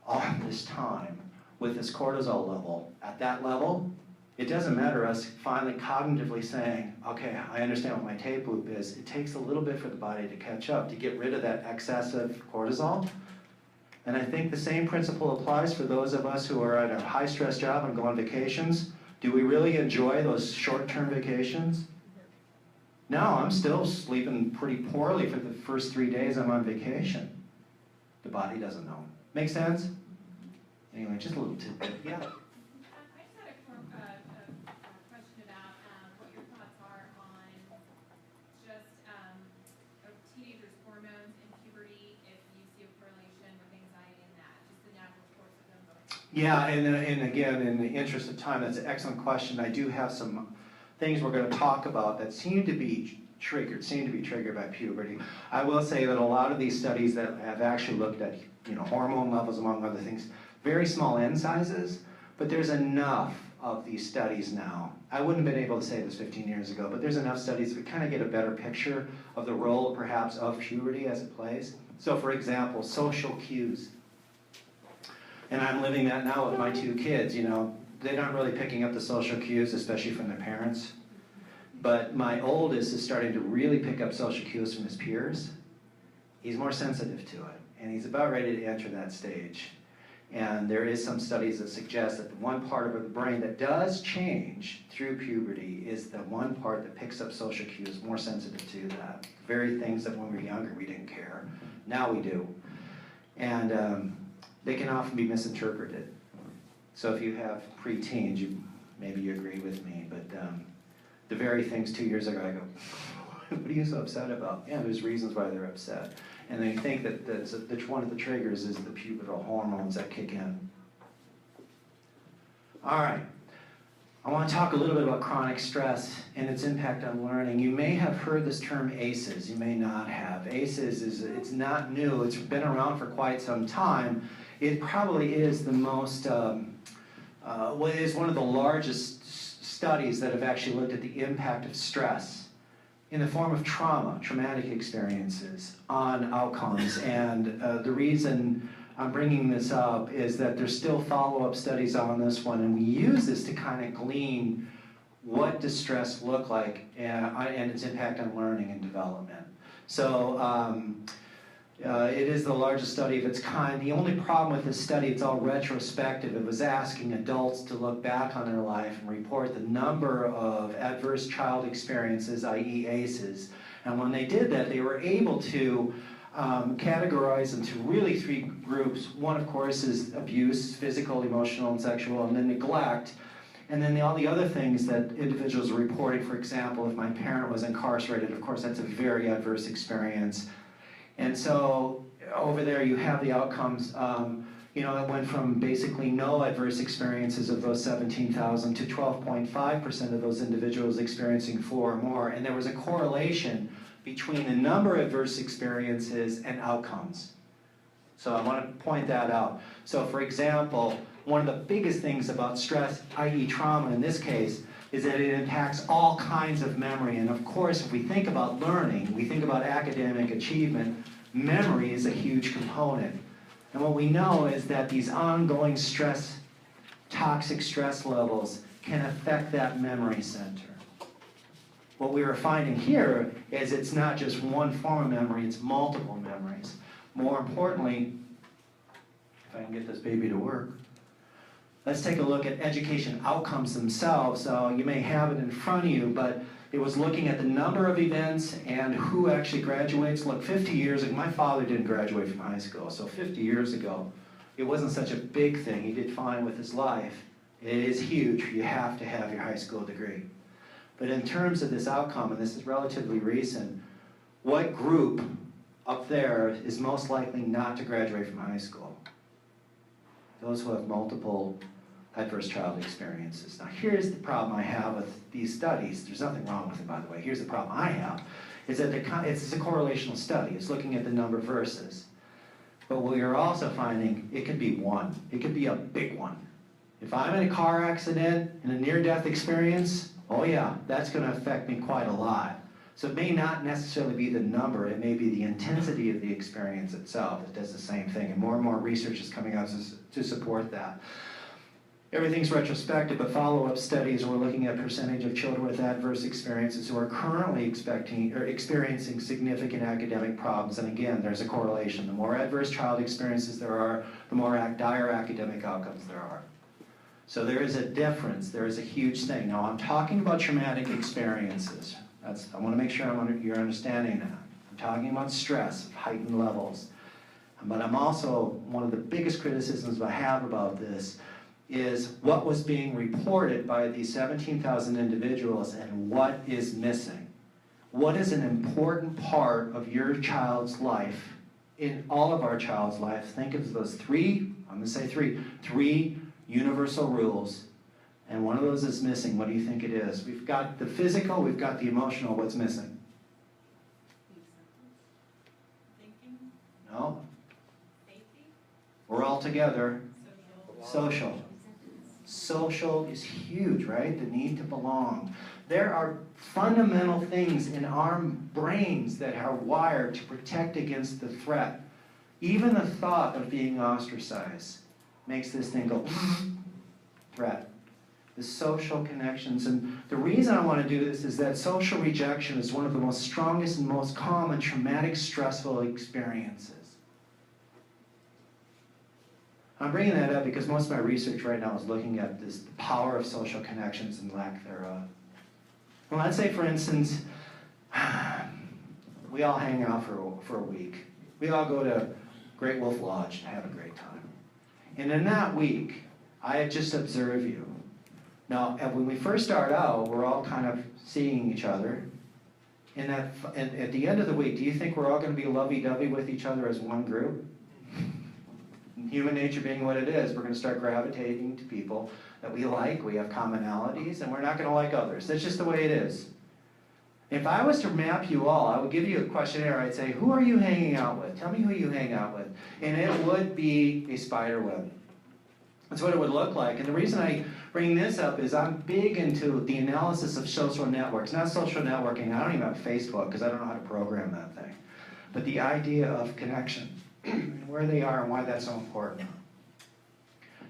all this time with this cortisol level at that level, it doesn't matter us finally cognitively saying, okay, I understand what my tape loop is. It takes a little bit for the body to catch up, to get rid of that excessive cortisol. And I think the same principle applies for those of us who are at a high-stress job and go on vacations. Do we really enjoy those short-term vacations? No, I'm still sleeping pretty poorly for the first 3 days I'm on vacation. The body doesn't know. Make sense? Anyway, just a little tidbit. Yeah. I just had a question about what your thoughts are on just teenagers' hormones in puberty, if you see a correlation with anxiety in that, just the natural course of them going. Yeah, and again, in the interest of time, that's an excellent question. I do have some things we're going to talk about that seem to be triggered by puberty. I will say that a lot of these studies that have actually looked at hormone levels, among other things, very small n sizes, but there's enough of these studies now. I wouldn't have been able to say this 15 years ago, but there's enough studies that kind of get a better picture of the role, perhaps, of puberty as it plays. So, for example, social cues. And I'm living that now with my 2 kids. They're not really picking up the social cues, especially from their parents. But my oldest is starting to really pick up social cues from his peers. He's more sensitive to it, and he's about ready to enter that stage. And there is some studies that suggest that the one part of the brain that does change through puberty is the one part that picks up social cues, more sensitive to that. Very things that when we were younger we didn't care. Now we do. And they can often be misinterpreted. So if you have preteens, maybe you agree with me, but the very things 2 years ago I go, what are you so upset about? Yeah, there's reasons why they're upset. And they think that one of the triggers is the pubertal hormones that kick in. All right. I want to talk a little bit about chronic stress and its impact on learning. You may have heard this term ACEs. You may not have. ACEs it's not new. It's been around for quite some time. It probably is the most, is one of the largest studies that have actually looked at the impact of stress in the form of traumatic experiences on outcomes. And the reason I'm bringing this up is that there's still follow-up studies on this one, and we use this to kind of glean what does stress look like and its impact on learning and development. So It is the largest study of its kind. The only problem with this study, it's all retrospective. It was asking adults to look back on their life and report the number of adverse child experiences, i.e. ACEs. And when they did that, they were able to categorize into really 3 groups. One, of course, is abuse, physical, emotional, and sexual, and then neglect. And then all the other things that individuals are reporting, for example, if my parent was incarcerated, of course, that's a very adverse experience. And so over there you have the outcomes. You know, it went from basically no adverse experiences of those 17,000 to 12.5% of those individuals experiencing 4 or more. And there was a correlation between the number of adverse experiences and outcomes. So I want to point that out. So for example, one of the biggest things about stress, i.e. trauma in this case, is that it impacts all kinds of memory. And of course, if we think about learning, we think about academic achievement, memory is a huge component. And what we know is that these ongoing stress, toxic stress levels can affect that memory center. What we were finding here is it's not just one form of memory, it's multiple memories. More importantly, if I can get this baby to work, let's take a look at education outcomes themselves. So you may have it in front of you, but it was looking at the number of events and who actually graduates. Look, 50 years ago, my father didn't graduate from high school, so 50 years ago, it wasn't such a big thing. He did fine with his life. It is huge. You have to have your high school degree. But in terms of this outcome, and this is relatively recent, what group up there is most likely not to graduate from high school? Those who have multiple adverse child experiences. Now here's the problem I have with these studies. There's nothing wrong with it, by the way. Here's the problem I have, is that it's a correlational study. It's looking at the number of verses. But we are also finding it could be one. It could be a big one. If I'm in a car accident and a near-death experience, oh yeah, that's going to affect me quite a lot. So it may not necessarily be the number, it may be the intensity of the experience itself that does the same thing. And more research is coming out to support that. Everything's retrospective, but follow-up studies, we're looking at percentage of children with adverse experiences who are currently experiencing significant academic problems. And again, there's a correlation. The more adverse child experiences there are, the more dire academic outcomes there are. So there is a difference, there is a huge thing. Now I'm talking about traumatic experiences. I want to make sure you're understanding that. I'm talking about stress, heightened levels. But I'm also, one of the biggest criticisms I have about this is what was being reported by these 17,000 individuals and what is missing. What is an important part of your child's life, in all of our child's life? Think of those 3, I'm going to say 3 universal rules. And one of those is missing. What do you think it is? We've got the physical, we've got the emotional. What's missing? Thinking, No? Safety? We're all together. Social. Social. Social is huge, right? The need to belong. There are fundamental things in our brains that are wired to protect against the threat. Even the thought of being ostracized makes this thing go, threat. The social connections. And the reason I want to do this is that social rejection is one of the most strongest and most common traumatic, stressful experiences. I'm bringing that up because most of my research right now is looking at the power of social connections and lack thereof. Well, let's say, for instance, we all hang out for a week. We all go to Great Wolf Lodge and have a great time. And in that week, I just observe you. Now, when we first start out, we're all kind of seeing each other. And at the end of the week, do you think we're all going to be lovey-dovey with each other as one group? Human nature being what it is, we're going to start gravitating to people that we like, we have commonalities, and we're not going to like others. That's just the way it is. If I was to map you all, I would give you a questionnaire. I'd say, who are you hanging out with? Tell me who you hang out with. And it would be a spider web. That's what it would look like. And the reason I bring this up is I'm big into the analysis of social networks. Not social networking. I don't even have Facebook because I don't know how to program that thing. But the idea of connection, and where they are and why that's so important.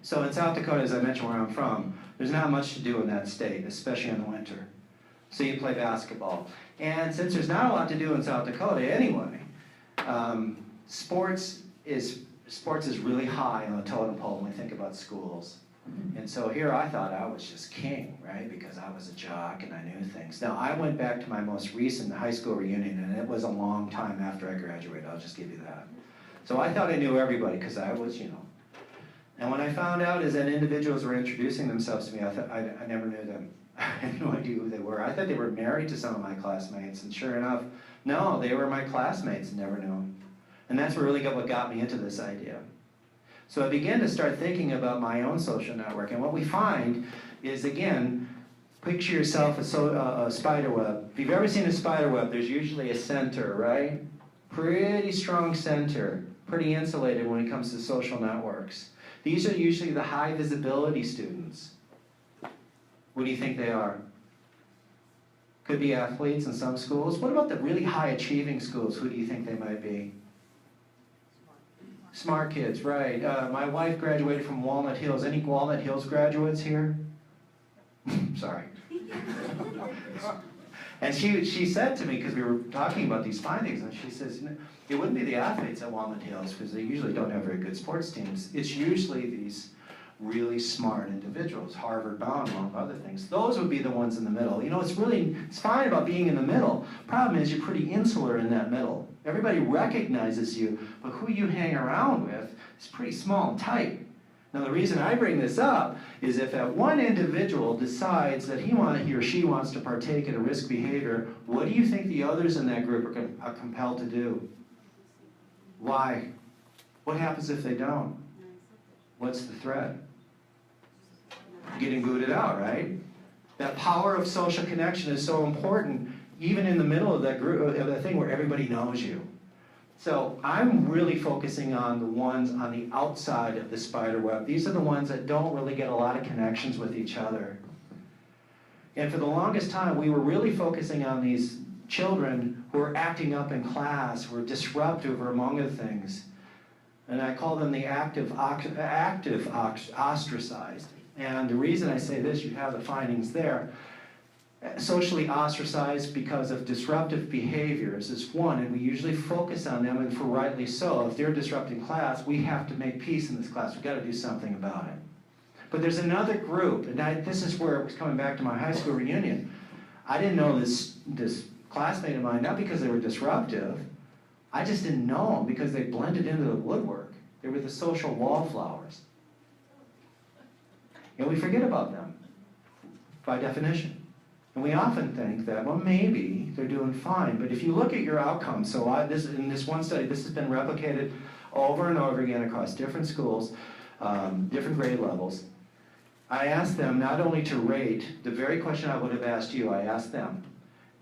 So in South Dakota, as I mentioned where I'm from, there's not much to do in that state, especially in the winter. So you play basketball. And since there's not a lot to do in South Dakota anyway, sports is really high on the totem pole when we think about schools. And so here I thought I was just king, right? Because I was a jock and I knew things. Now I went back to my most recent high school reunion and it was a long time after I graduated, I'll just give you that. So I thought I knew everybody because I was, you know. And when I found out is that individuals were introducing themselves to me, I thought I never knew them. I had no idea who they were. I thought they were married to some of my classmates, and sure enough, no, they were my classmates, never knew them. And that's what got me into this idea. So I began to start thinking about my own social network, and what we find is, again, picture yourself a spider web. If you've ever seen a spider web, there's usually a center, right? Pretty strong center, pretty insulated when it comes to social networks. These are usually the high visibility students. What do you think they are? Could be athletes in some schools. What about the really high achieving schools? Who do you think they might be? Smart kids, right. My wife graduated from Walnut Hills. Any Walnut Hills graduates here? Sorry. And she said to me, because we were talking about these findings, and she says, it wouldn't be the athletes at Walnut Hills, because they usually don't have very good sports teams. It's usually these really smart individuals, Harvard-bound, among other things. Those would be the ones in the middle. You know, it's fine about being in the middle. Problem is you're pretty insular in that middle. Everybody recognizes you, but who you hang around with is pretty small and tight. Now the reason I bring this up is if that one individual decides that he or she wants to partake in a risk behavior, what do you think the others in that group are compelled to do? Why? What happens if they don't? What's the threat? Getting booted out, right? That power of social connection is so important, even in the middle of that group, of that thing where everybody knows you. So I'm really focusing on the ones on the outside of the spider web. These are the ones that don't really get a lot of connections with each other. And for the longest time, we were really focusing on these children who were acting up in class, who were disruptive, or among other things. And I call them the active ostracized. And the reason I say this, you have the findings there. Socially ostracized because of disruptive behaviors is one, and we usually focus on them, and for rightly so. If they're disrupting class, we have to make peace in this class. We've got to do something about it. But there's another group, and this is where it was coming back to my high school reunion. I didn't know this classmate of mine, not because they were disruptive. I just didn't know them because they blended into the woodwork. They were the social wallflowers. And we forget about them, by definition. And we often think that, well, maybe they're doing fine. But if you look at your outcomes, so in this one study, this has been replicated over and over again across different schools, different grade levels. I asked them not only to rate the very question I would have asked you, I asked them,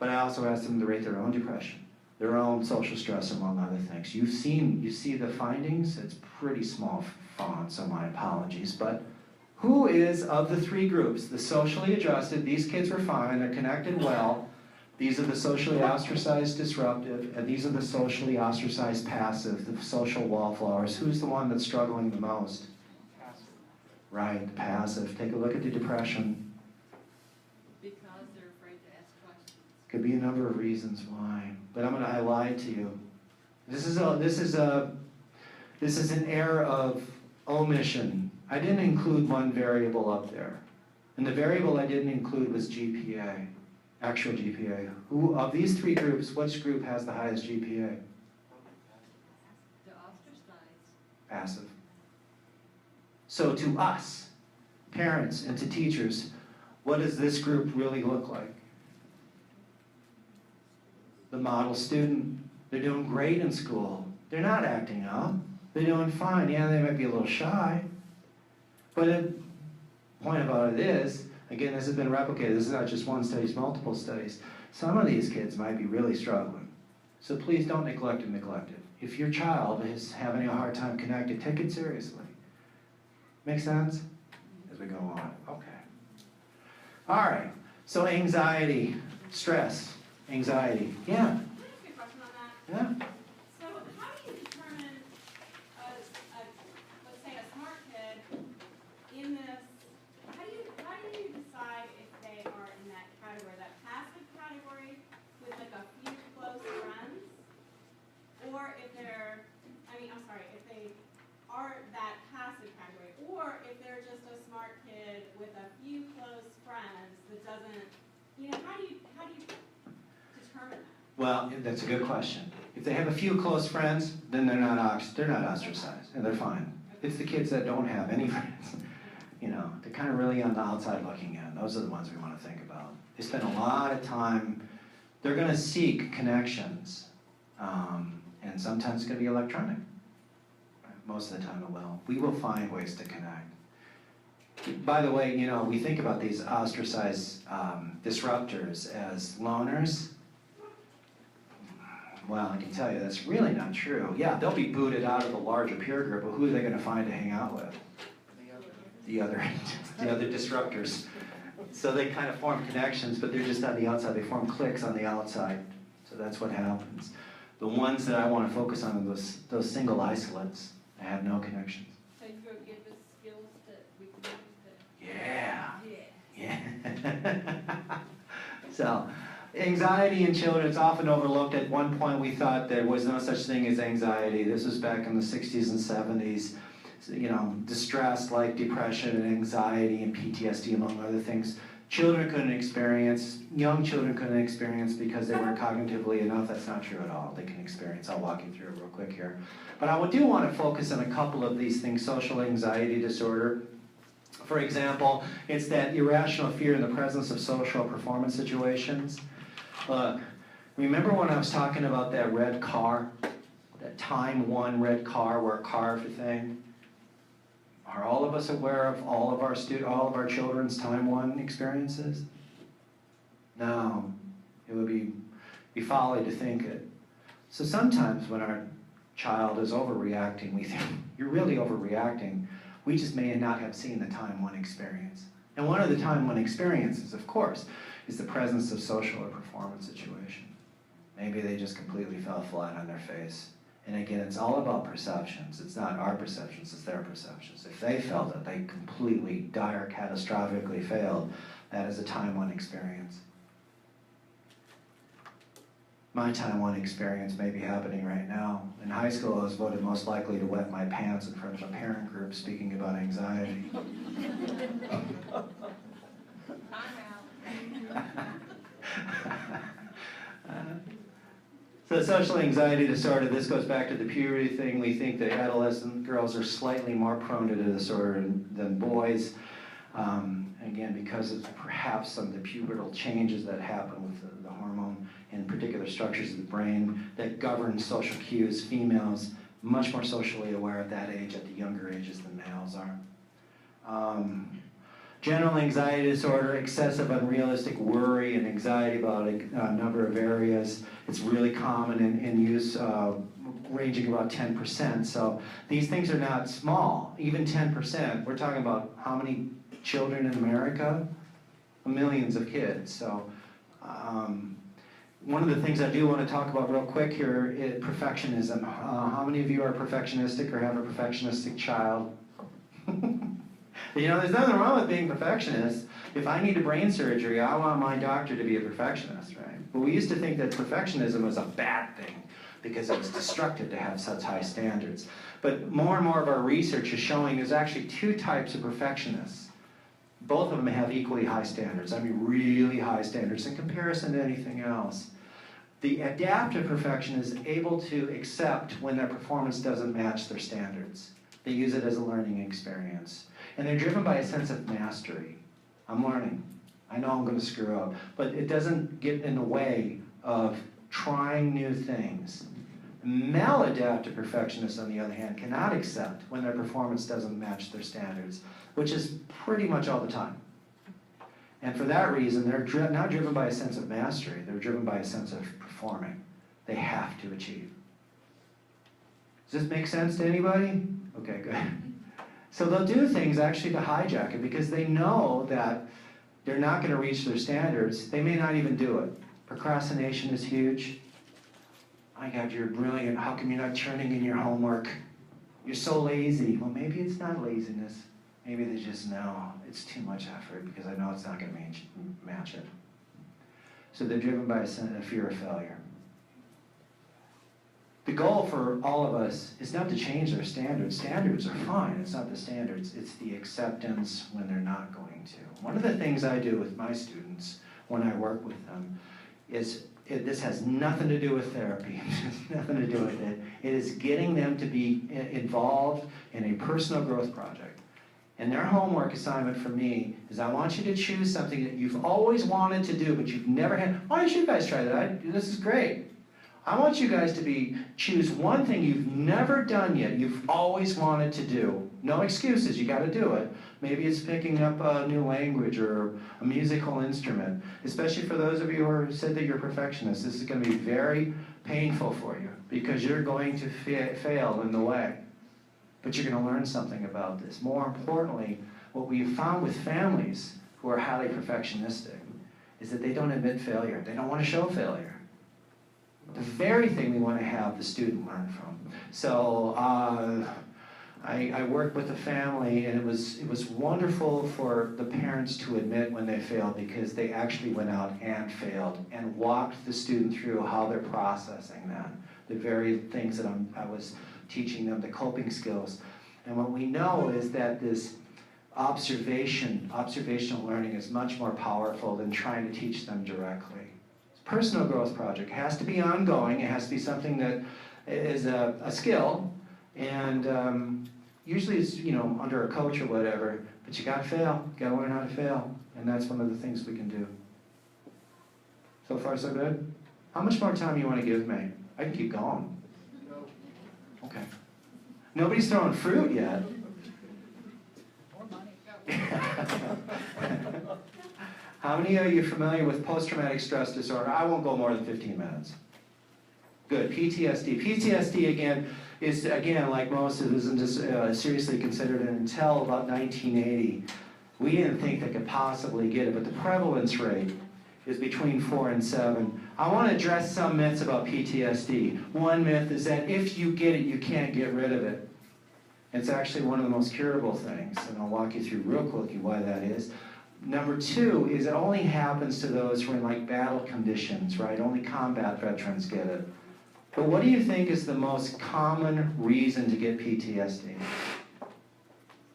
but I also asked them to rate their own depression, their own social stress, among other things. You see the findings? It's pretty small font, so my apologies. But who is, of the three groups, the socially adjusted, these kids were fine, they're connected well, these are the socially ostracized disruptive, and these are the socially ostracized passive, the social wallflowers. Who's the one that's struggling the most? Passive. Right, the passive. Take a look at the depression. Because they're afraid to ask questions. Could be a number of reasons why, but I lied to you. This is an error of omission. I didn't include one variable up there. And the variable I didn't include was GPA, actual GPA. Who, of these three groups, which group has the highest GPA? The ostracized. Passive. So to us, parents and to teachers, what does this group really look like? The model student. They're doing great in school. They're not acting up. They're doing fine. Yeah, they might be a little shy. But the point about it is, again, this has been replicated. This is not just one study, it's multiple studies. Some of these kids might be really struggling. So please don't neglect it. If your child is having a hard time connected, take it seriously. Make sense? As we go on. Okay. All right. So anxiety, stress, anxiety. Yeah. Can I ask you a question on that? Yeah. So how do you determine, let's say a smart kid in this, how do you decide if they are in that category, that passive category with like a few close friends, or if they're Well, that's a good question. If they have a few close friends, then they're not ostracized, and they're fine. It's the kids that don't have any friends. You know, they're kind of really on the outside looking in. Those are the ones we want to think about. They spend a lot of time, they're going to seek connections, and sometimes it's going to be electronic. Most of the time it will. We will find ways to connect. By the way, you know, we think about these ostracized disruptors as loners. Well, I can tell you that's really not true. Yeah, they'll be booted out of the larger peer group, but who are they going to find to hang out with? The other disruptors. So they kind of form connections, but they're just on the outside. They form cliques on the outside. So that's what happens. The ones that I want to focus on are those single isolates. They have no connections. So you go give us skills that we can use to. Yeah. Yeah. Yeah. So, anxiety in children is often overlooked. At one point we thought there was no such thing as anxiety. This was back in the 60s and 70s. You know, distress like depression and anxiety and PTSD, among other things. Children couldn't experience, young children couldn't experience because they weren't cognitively enough. That's not true at all. They can experience. I'll walk you through it real quick here. But I do want to focus on a couple of these things. Social anxiety disorder. For example, it's that irrational fear in the presence of social performance situations. Remember when I was talking about that red car? That time one red car where it carved a thing? Are all of us aware of all of our children's time one experiences? No, it would be folly to think it. So sometimes when our child is overreacting, we think, you're really overreacting. We just may not have seen the time one experience. And one of the time one experiences, of course, is the presence of social or performance situation. Maybe they just completely fell flat on their face. And again, it's all about perceptions. It's not our perceptions, it's their perceptions. If they felt that they completely, dire, catastrophically failed, that is a time one experience. My time one experience may be happening right now. In high school, I was voted most likely to wet my pants in front of a parent group speaking about anxiety. So social anxiety disorder, this goes back to the puberty thing. We think that adolescent girls are slightly more prone to the disorder than boys. Again, because of perhaps some of the pubertal changes that happen with the hormone and particular structures of the brain that govern social cues. Females, much more socially aware at that age, at the younger ages than males are. General anxiety disorder, excessive unrealistic worry and anxiety about a number of areas. It's really common in use, ranging about 10%. So these things are not small, even 10%. We're talking about how many children in America? Millions of kids. So one of the things I do want to talk about real quick here is perfectionism. How many of you are perfectionistic or have a perfectionistic child? You know, there's nothing wrong with being perfectionist. If I need a brain surgery, I want my doctor to be a perfectionist, right? But we used to think that perfectionism was a bad thing because it was destructive to have such high standards. But more and more of our research is showing there's actually two types of perfectionists. Both of them have equally high standards. I mean, really high standards in comparison to anything else. The adaptive perfectionist is able to accept when their performance doesn't match their standards. They use it as a learning experience. And they're driven by a sense of mastery. I'm learning. I know I'm going to screw up. But it doesn't get in the way of trying new things. Maladaptive perfectionists, on the other hand, cannot accept when their performance doesn't match their standards, which is pretty much all the time. And for that reason, they're not driven by a sense of mastery. They're driven by a sense of performing. They have to achieve. Does this make sense to anybody? Okay, good. So they'll do things actually to hijack it because they know that they're not going to reach their standards. They may not even do it. Procrastination is huge. My God, you're brilliant. How come you're not turning in your homework? You're so lazy. Well, maybe it's not laziness. Maybe they just know it's too much effort because I know it's not going to match it. So they're driven by a fear of failure. The goal for all of us is not to change their standards. Standards are fine. It's not the standards. It's the acceptance when they're not going to. One of the things I do with my students when I work with them is this has nothing to do with therapy. It has nothing to do with it. It is getting them to be involved in a personal growth project. And their homework assignment for me is I want you to choose something that you've always wanted to do, but you've never had. Why don't you guys try that? This is great. I want you guys to choose one thing you've never done yet, you've always wanted to do. No excuses, you got to do it. Maybe it's picking up a new language or a musical instrument. Especially for those of you who said that you're perfectionists, this is going to be very painful for you because you're going to fail in the way. But you're going to learn something about this. More importantly, what we've found with families who are highly perfectionistic is that they don't admit failure. They don't want to show failure. The very thing we want to have the student learn from. So I worked with a family, and it was wonderful for the parents to admit when they failed because they actually went out and failed and walked the student through how they're processing that. The very things that I was teaching them, the coping skills. And what we know is that this observational learning is much more powerful than trying to teach them directly. Personal growth project. It has to be ongoing. It has to be something that is a skill, and usually it's under a coach or whatever. But you got to fail. You got to learn how to fail, and that's one of the things we can do. So far, so good. How much more time you want to give me? I can keep going. Okay. Nobody's throwing fruit yet. More money. How many are you familiar with post-traumatic stress disorder? I won't go more than 15 minutes. Good, PTSD. PTSD, again, is, like most of it, isn't just seriously considered until about 1980. We didn't think they could possibly get it, but the prevalence rate is between 4 and 7. I want to address some myths about PTSD. One myth is that if you get it, you can't get rid of it. It's actually one of the most curable things, and I'll walk you through real quickly why that is. Number 2 is it only happens to those who are in like battle conditions, right? Only combat veterans get it. But what do you think is the most common reason to get PTSD?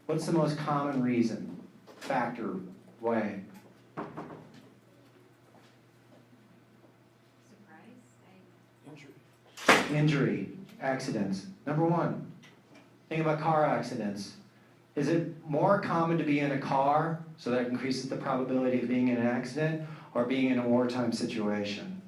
What's the most common reason, factor, way? Injury, accidents. Number 1, think about car accidents. Is it more common to be in a car, so that increases the probability of being in an accident, or being in a wartime situation?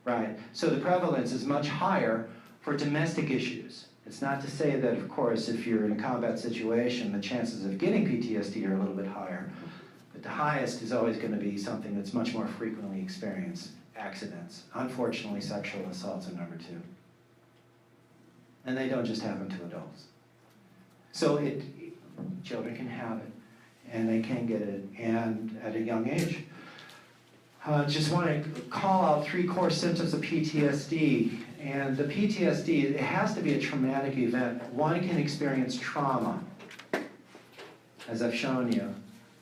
Right, so the prevalence is much higher for domestic issues. It's not to say that, of course, if you're in a combat situation, the chances of getting PTSD are a little bit higher. But the highest is always going to be something that's much more frequently experienced, accidents. Unfortunately, sexual assaults are number 2. And they don't just happen to adults. So children can have it, and they can get it, and at a young age. Just want to call out 3 core symptoms of PTSD. And the PTSD, it has to be a traumatic event. One can experience trauma, as I've shown you.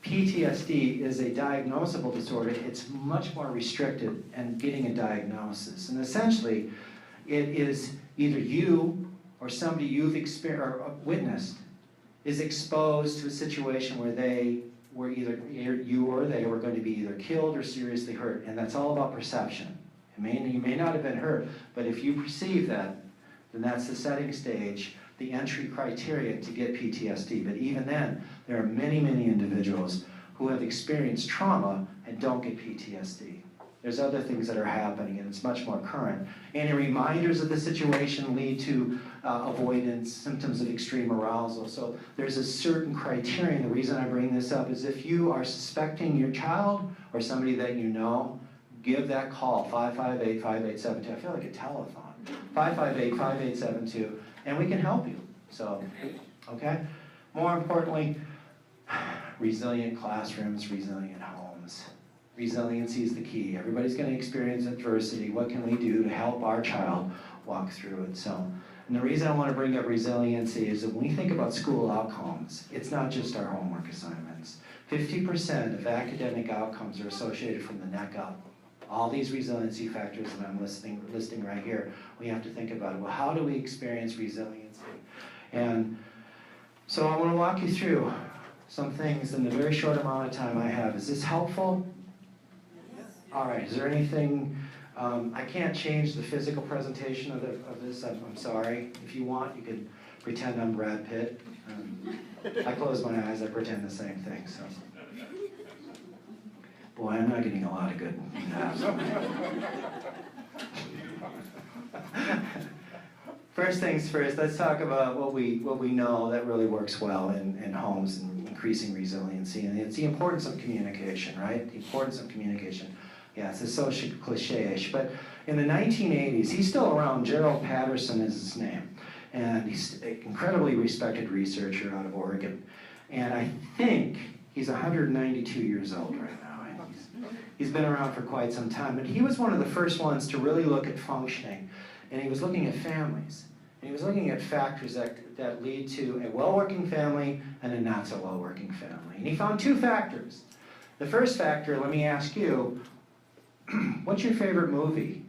PTSD is a diagnosable disorder. It's much more restricted in getting a diagnosis. And essentially, it is either you or somebody you've witnessed is exposed to a situation where they were either you or they were going to be either killed or seriously hurt. And that's all about perception. You may not have been hurt, but if you perceive that, then that's the setting stage, the entry criteria to get PTSD. But even then, there are many, many individuals who have experienced trauma and don't get PTSD. There's other things that are happening, and it's much more current. Any reminders of the situation lead to avoidance, symptoms of extreme arousal. So there's a certain criterion. The reason I bring this up is if you are suspecting your child or somebody that you know, give that call, 558-5872. I feel like a telephone. 558-5872, and we can help you. So, okay? More importantly, resilient classrooms, resilient homes. Resiliency is the key. Everybody's going to experience adversity. What can we do to help our child walk through it? So, and the reason I want to bring up resiliency is that when we think about school outcomes, it's not just our homework assignments. 50% of academic outcomes are associated from the neck up. All these resiliency factors that I'm listing right here, we have to think about it. Well, how do we experience resiliency? And so I want to walk you through some things in the very short amount of time I have. Is this helpful? All right, is there anything I can't change the physical presentation of this, I'm sorry. If you want, you can pretend I'm Brad Pitt. I close my eyes, I pretend the same thing, so. Boy, I'm not getting a lot of good naps. First things first, let's talk about what we know that really works well in homes and increasing resiliency, and it's the importance of communication, right? The importance of communication. Yeah, it's so cliche-ish, but in the 1980s, he's still around. Gerald Patterson is his name, and he's an incredibly respected researcher out of Oregon, and I think he's 192 years old right now. He's been around for quite some time, but he was one of the first ones to really look at functioning, and he was looking at families. And he was looking at factors that lead to a well-working family and a not-so-well-working family. And he found two factors. The first factor, let me ask you, what's your favorite movie?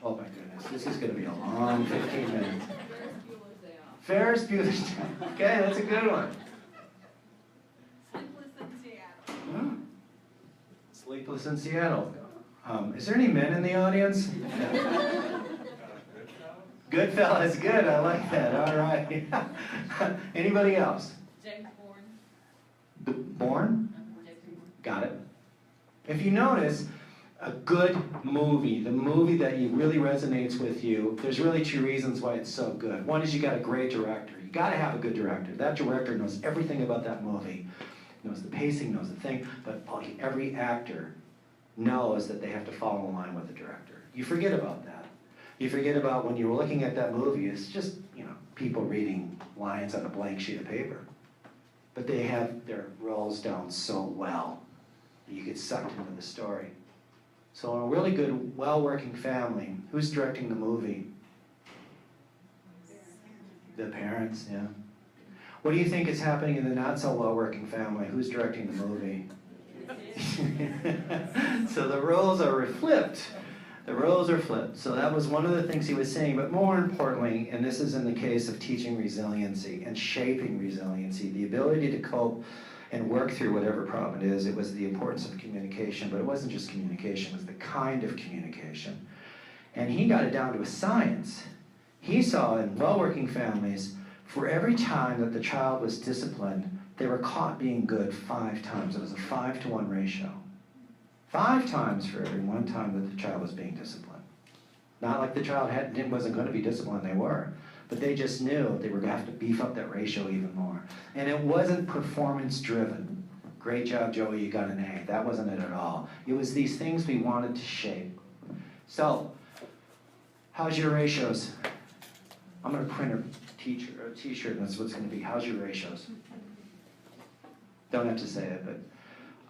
Oh my goodness, this is going to be a long 15 minutes. Ferris Bueller's Day Off. Okay, that's a good one. Sleepless in Seattle. Is there any men in the audience? Goodfellas, good, I like that, all right. Anybody else? James Bourne. Bourne? Got it. If you notice, a good movie, the movie that really resonates with you, there's really two reasons why it's so good. One is you got a great director. You got to have a good director. That director knows everything about that movie. Knows the pacing, knows the thing, but every actor knows that they have to fall in line with the director. You forget about that. You forget about when you're looking at that movie, it's just, people reading lines on a blank sheet of paper. But they have their roles down so well that you get sucked into the story. So in a really good, well-working family, who's directing the movie? The parents, yeah. What do you think is happening in the not-so-well-working family? Who's directing the movie? So the roles are flipped. The roles are flipped. So that was one of the things he was saying. But more importantly, and this is in the case of teaching resiliency and shaping resiliency, the ability to cope and work through whatever problem it is, it was the importance of communication. But it wasn't just communication, it was the kind of communication. And he got it down to a science. He saw in well-working families, for every time that the child was disciplined, they were caught being good 5 times. It was a 5-to-1 ratio. 5 times for every 1 time that the child was being disciplined. Not like the child wasn't going to be disciplined, they were. But they just knew they were going to have to beef up that ratio even more. And it wasn't performance-driven. Great job, Joey, you got an A. That wasn't it at all. It was these things we wanted to shape. So, how's your ratios? I'm going to print a t-shirt, and that's what's going to be. How's your ratios? Don't have to say it, but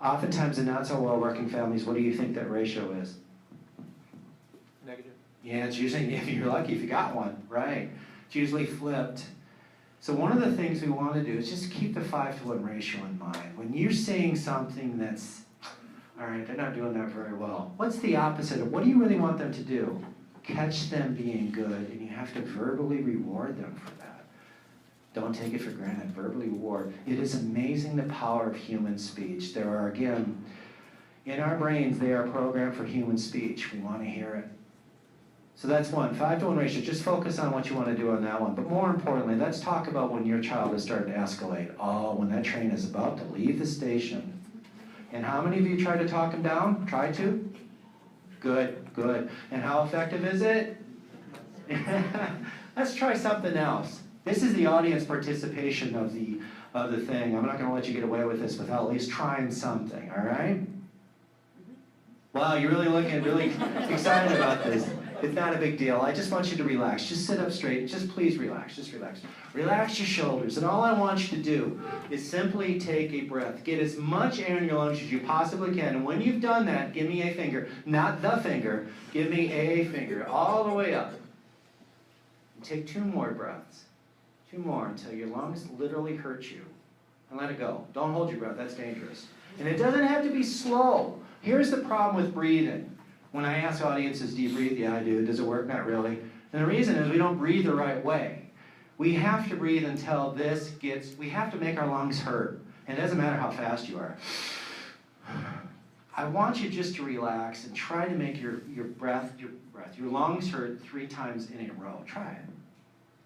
oftentimes in not so well working families, what do you think that ratio is? Negative. Yeah, it's usually, if you're lucky, if you got one, right? It's usually flipped. So one of the things we want to do is just keep the 5-to-1 ratio in mind. When you're seeing something that's, all right, they're not doing that very well, what's the opposite of, what do you really want them to do? Catch them being good, and you have to verbally reward them for that. Don't take it for granted, verbally reward. It is amazing the power of human speech. There are, again, in our brains, they are programmed for human speech. We want to hear it. So that's one, 5-to-1 ratio. Just focus on what you want to do on that one. But more importantly, let's talk about when your child is starting to escalate. Oh, when that train is about to leave the station. And how many of you try to talk them down? Try to? Good, good. And how effective is it? Let's try something else. This is the audience participation of the thing. I'm not going to let you get away with this without at least trying something, all right? Wow, you're really looking really excited about this. It's not a big deal. I just want you to relax. Just sit up straight. Just please relax. Just relax. Relax your shoulders. And all I want you to do is simply take a breath. Get as much air in your lungs as you possibly can. And when you've done that, give me a finger. Not the finger. Give me a finger. All the way up. And take 2 more breaths. 2 more until your lungs literally hurt you. And let it go. Don't hold your breath. That's dangerous. And it doesn't have to be slow. Here's the problem with breathing. When I ask audiences, do you breathe? Yeah, I do. Does it work? Not really. And the reason is we don't breathe the right way. We have to breathe until we have to make our lungs hurt. And it doesn't matter how fast you are. I want you just to relax and try to make your lungs hurt 3 times in a row. Try it.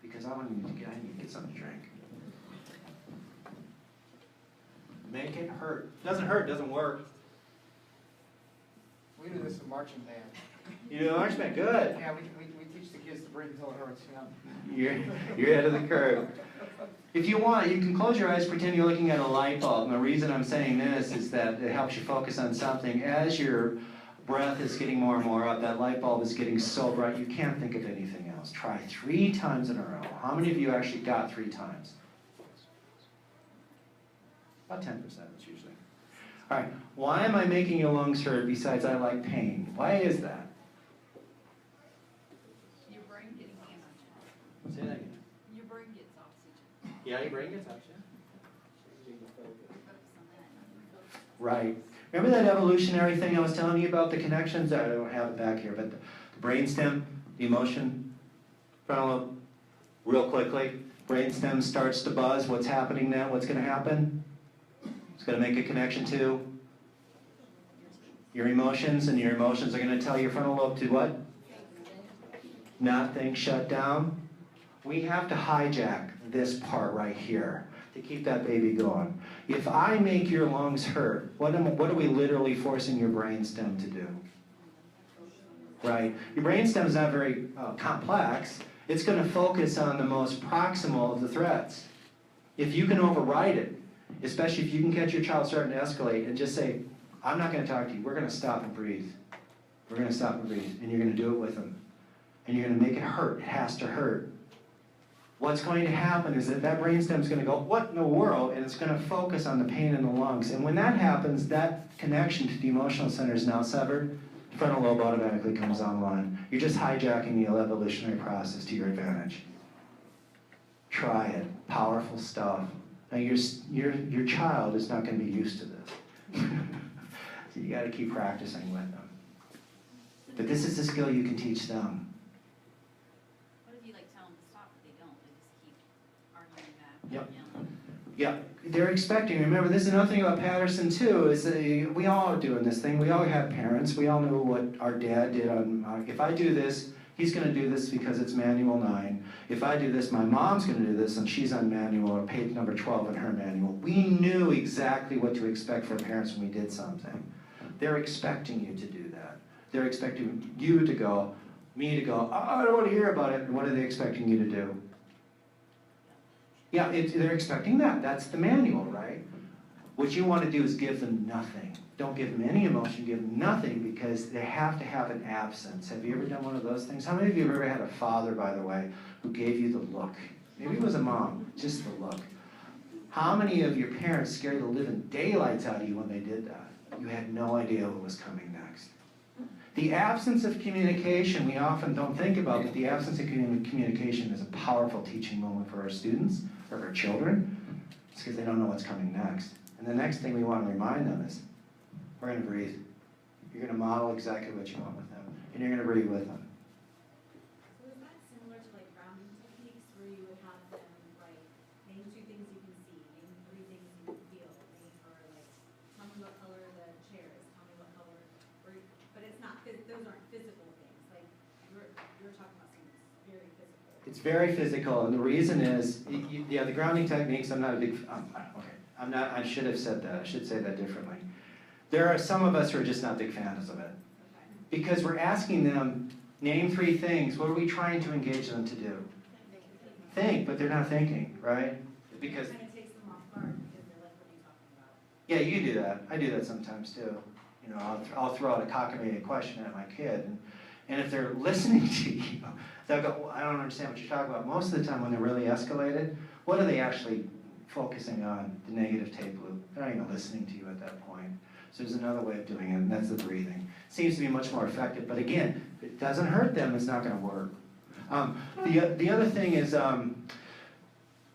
Because I need to get something to drink. Make it hurt. Doesn't hurt, doesn't work. We do this in marching band. You do marching band, good. Yeah, we teach the kids to breathe until it hurts, you know. You're ahead of the curve. If you want, you can close your eyes, pretend you're looking at a light bulb. And the reason I'm saying this is that it helps you focus on something. As your breath is getting more and more up, that light bulb is getting so bright you can't think of anything else. Try 3 times in a row. How many of you actually got 3 times? About 10%, that's usually. All right, why am I making your lungs hurt besides I like pain? Why is that? Your brain getting oxygen. Say that again. Your brain gets oxygen. Yeah, your brain gets oxygen. Right. Remember that evolutionary thing I was telling you about, the connections? I don't have it back here, but the brainstem, the emotion, frontal lobe, real quickly, brainstem starts to buzz. What's happening now? What's going to happen? It's going to make a connection to your emotions, and your emotions are going to tell your frontal lobe to what? Not think, shut down. We have to hijack this part right here to keep that baby going. If I make your lungs hurt, what are we literally forcing your brainstem to do? Right? Your brainstem is not very complex. It's going to focus on the most proximal of the threats. If you can override it, especially if you can catch your child starting to escalate and just say, I'm not going to talk to you, we're going to stop and breathe. We're going to stop and breathe, and you're going to do it with them. And you're going to make it hurt. It has to hurt. What's going to happen is that brainstem is going to go, what in the world? And it's going to focus on the pain in the lungs. And when that happens, that connection to the emotional center is now severed. The frontal lobe automatically comes online. You're just hijacking the evolutionary process to your advantage. Try it. Powerful stuff. Now your child is not going to be used to this. So you got to keep practicing with them. But this is a skill you can teach them. Yep. Yeah, they're expecting. Remember, this is another thing about Patterson too. Is we all are doing this thing. We all have parents. We all know what our dad did. If I do this, he's going to do this because it's manual 9. If I do this, my mom's going to do this, and she's on manual or page number 12 in her manual. We knew exactly what to expect from parents when we did something. They're expecting you to do that. They're expecting you to go, me to go. Oh, I don't want to hear about it. And what are they expecting you to do? Yeah, they're expecting that. That's the manual, right? What you want to do is give them nothing. Don't give them any emotion, give them nothing, because they have to have an absence. Have you ever done one of those things? How many of you have ever had a father, by the way, who gave you the look? Maybe it was a mom, just the look. How many of your parents scared the living daylights out of you when they did that? You had no idea what was coming next. The absence of communication, we often don't think about, but the absence of communication is a powerful teaching moment for our students, or our children. It's because they don't know what's coming next. And the next thing we want to remind them is, we're going to breathe. You're going to model exactly what you want with them, and you're going to breathe with them. So is that similar to like grounding techniques where you would have them like name 2 things you can see, name 3 things you can feel, name for like, tell me what color the chair is, tell me what color, but it's not, those aren't physical things, like you're talking about something very physical. It's very physical, and the reason is, yeah, the grounding techniques, I'm not a big, I should have said that, I should say that differently. There are some of us who are just not big fans of it. Because we're asking them, name 3 things, what are we trying to engage them to do? Think, but they're not thinking, right? Because It kind of takes them off guard because they're like, what are you talking about? yeah, you do that. I do that sometimes too. You know, I'll throw out a cockamamie question at my kid, and if they're listening to you, they'll go, well, I don't understand what you're talking about. Most of the time when they're really escalated, what are they actually focusing on? The negative tape loop. They're not even listening to you at that point. So there's another way of doing it, and that's the breathing. Seems to be much more effective, but again, if it doesn't hurt them, it's not going to work. The other thing is, what was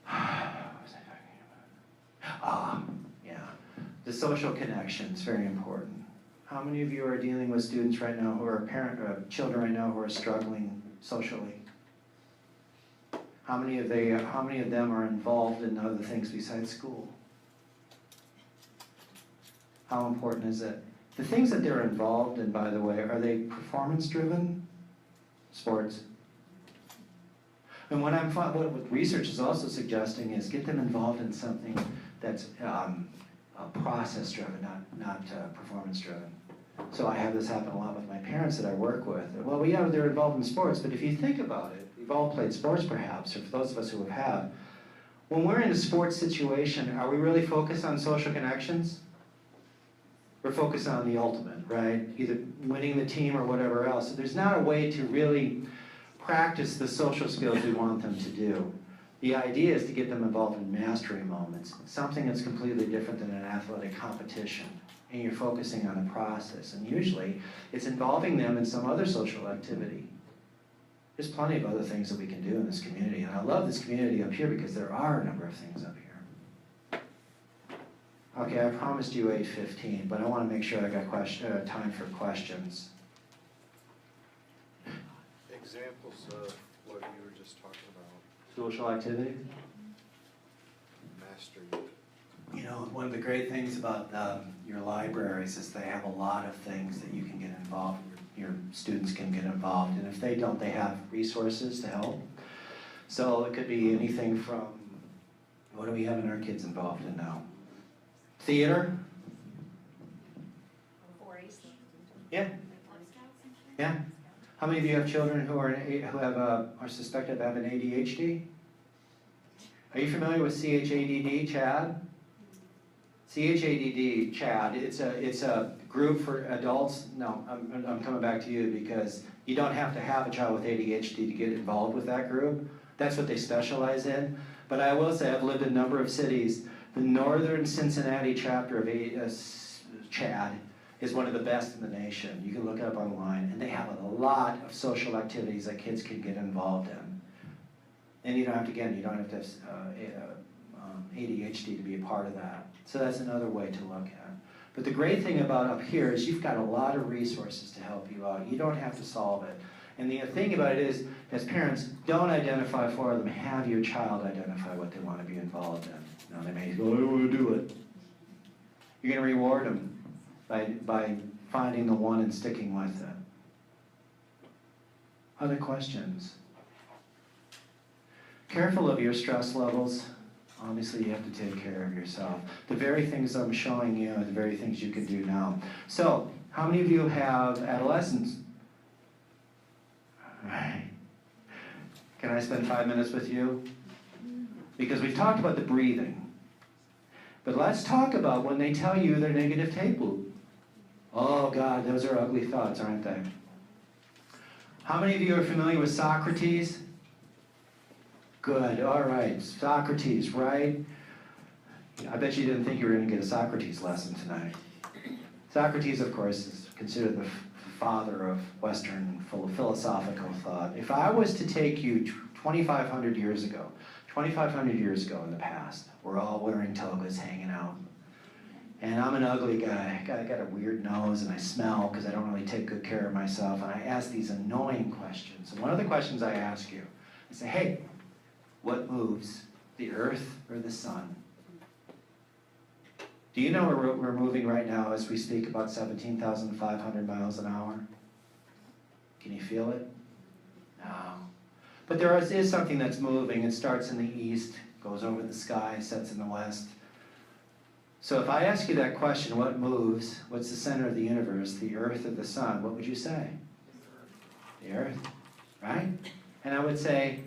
I talking about? Yeah, the social connection is very important. How many of you are dealing with students right now who are children right now who are struggling socially? How many of them are involved in other things besides school? How important is it? The things that they're involved in, by the way, are they performance-driven? Sports. And what research is also suggesting is get them involved in something that's process-driven, not performance-driven. So I have this happen a lot with my parents that I work with. Well, yeah, they're involved in sports, but if you think about it, we've all played sports perhaps, or for those of us who have, when we're in a sports situation, are we really focused on social connections? We're focused on the ultimate, right? Either winning the team or whatever else. So there's not a way to really practice the social skills we want them to do. The idea is to get them involved in mastery moments, something that's completely different than an athletic competition. And you're focusing on the process. And usually, it's involving them in some other social activity. There's plenty of other things that we can do in this community. And I love this community up here because there are a number of things up here. Okay, I promised you 8:15, but I want to make sure I got time for questions. Examples of what you were just talking about. Social activity? Mastery. You know, one of the great things about your libraries is they have a lot of things that you can get involved, your students can get involved, and if they don't, they have resources to help. So it could be anything from, what do we have in our kids involved in now? Theater? 4-H. Yeah. Yeah. How many of you have children who are suspected of having ADHD? Are you familiar with CHADD, Chad? CHADD, Chad, it's a group for adults. No, I'm coming back to you because you don't have to have a child with ADHD to get involved with that group. That's what they specialize in. But I will say I've lived in a number of cities. The Northern Cincinnati chapter of CHAD is one of the best in the nation. You can look it up online, and they have a lot of social activities that kids can get involved in. And you don't have to have ADHD to be a part of that. So that's another way to look at it. But the great thing about up here is you've got a lot of resources to help you out. You don't have to solve it. And the thing about it is, as parents, don't identify for them. Have your child identify what they want to be involved in. Now they may go, I don't want to do it. You're going to reward them by finding the one and sticking with it. Other questions? Careful of your stress levels. Obviously, you have to take care of yourself. The very things I'm showing you are the very things you can do now. So, how many of you have adolescents? All right. Can I spend 5 minutes with you? Because we've talked about the breathing. But let's talk about when they tell you their negative tape loop. Oh God, those are ugly thoughts, aren't they? How many of you are familiar with Socrates? Good, all right, Socrates, right? I bet you didn't think you were going to get a Socrates lesson tonight. Socrates, of course, is considered the father of Western philosophical thought. If I was to take you 2,500 years ago in the past, we're all wearing togas, hanging out. And I'm an ugly guy. I got a weird nose and I smell because I don't really take good care of myself. And I ask these annoying questions. And one of the questions I ask you, I say, hey, what moves, the earth or the sun? Do you know we're moving right now as we speak about 17,500 miles an hour? Can you feel it? No. But there is something that's moving. It starts in the east, goes over the sky, sets in the west. So if I ask you that question, what moves, what's the center of the universe, the earth or the sun, what would you say? The earth, right? And I would say,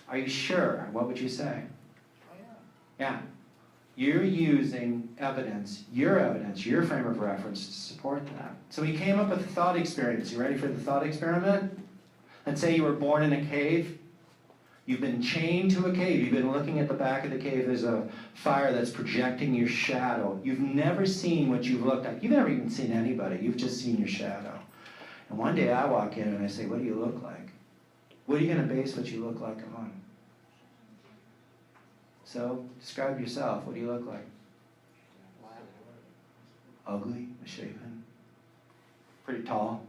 are you sure? What would you say? Yeah. You're using evidence, your frame of reference to support that. So we came up with a thought experience. You ready for the thought experiment? Let's say you were born in a cave. You've been chained to a cave. You've been looking at the back of the cave. There's a fire that's projecting your shadow. You've never seen what you've looked like. You've never even seen anybody. You've just seen your shadow. And one day I walk in and I say, what do you look like? What are you going to base what you look like on? So, describe yourself. What do you look like? Ugly, misshapen, pretty tall.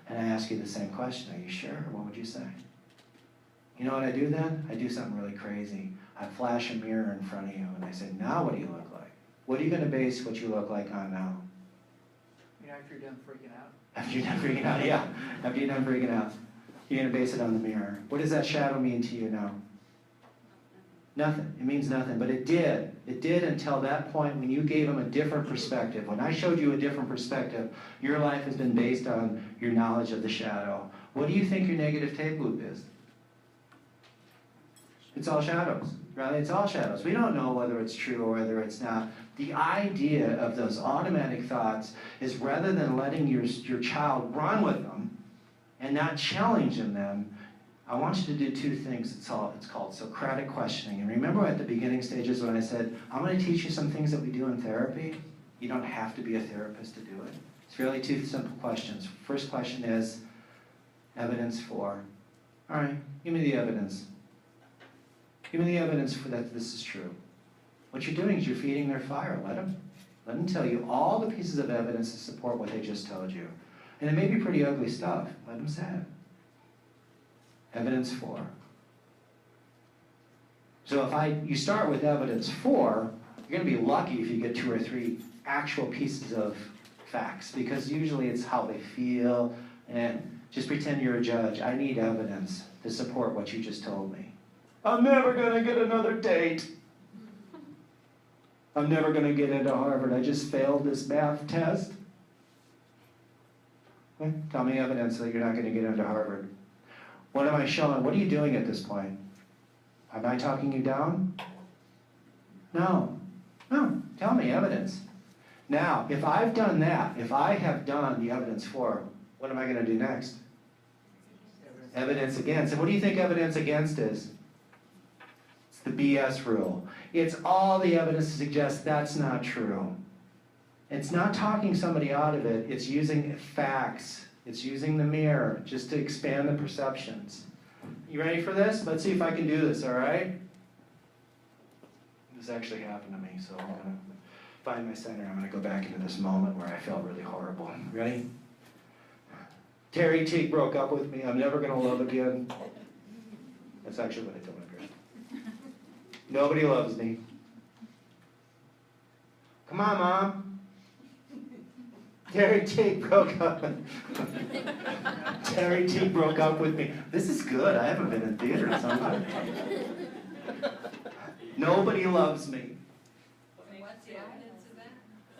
And I ask you the same question. Are you sure? What would you say? You know what I do then? I do something really crazy. I flash a mirror in front of you and I say, now what do you look like? What are you going to base what you look like on now? After you're done freaking out. After you're done freaking out, yeah. After you're done freaking out. You're going to base it on the mirror. What does that shadow mean to you now? Nothing. It means nothing. But it did. It did until that point when you gave them a different perspective. When I showed you a different perspective, your life has been based on your knowledge of the shadow. What do you think your negative tape loop is? It's all shadows, right? It's all shadows. We don't know whether it's true or whether it's not. The idea of those automatic thoughts is rather than letting your child run with them and not challenging them, I want you to do two things. It's called Socratic questioning. And remember at the beginning stages when I said, I'm going to teach you some things that we do in therapy? You don't have to be a therapist to do it. It's really two simple questions. First question is, evidence for. All right, give me the evidence. Give me the evidence for that this is true. What you're doing is you're feeding their fire. Let them tell you all the pieces of evidence to support what they just told you. And it may be pretty ugly stuff. Let them say it. Evidence for. So if you start with evidence for, you're going to be lucky if you get 2 or 3 actual pieces of facts, because usually it's how they feel, and just pretend you're a judge. I need evidence to support what you just told me. I'm never going to get another date. I'm never going to get into Harvard. I just failed this math test. Okay, tell me evidence that you're not going to get into Harvard. What am I showing? What are you doing at this point? Am I talking you down? No. No. Tell me evidence. Now, if I've done that, if I have done the evidence for, what am I going to do next? Evidence against. And what do you think evidence against is? It's the BS rule. It's all the evidence to suggest that's not true. It's not talking somebody out of it. It's using facts. It's using the mirror just to expand the perceptions. You ready for this? Let's see if I can do this, all right? This actually happened to me, so I'm going to find my center. I'm going to go back into this moment where I felt really horrible. Ready? Terry Teague broke up with me. I'm never going to love again. That's actually what I told my girl. Nobody loves me. Come on, Mom. Terry Teague broke up. Terry Teague broke up with me. This is good. I haven't been in theater in some time. Nobody loves me. What's the evidence of that?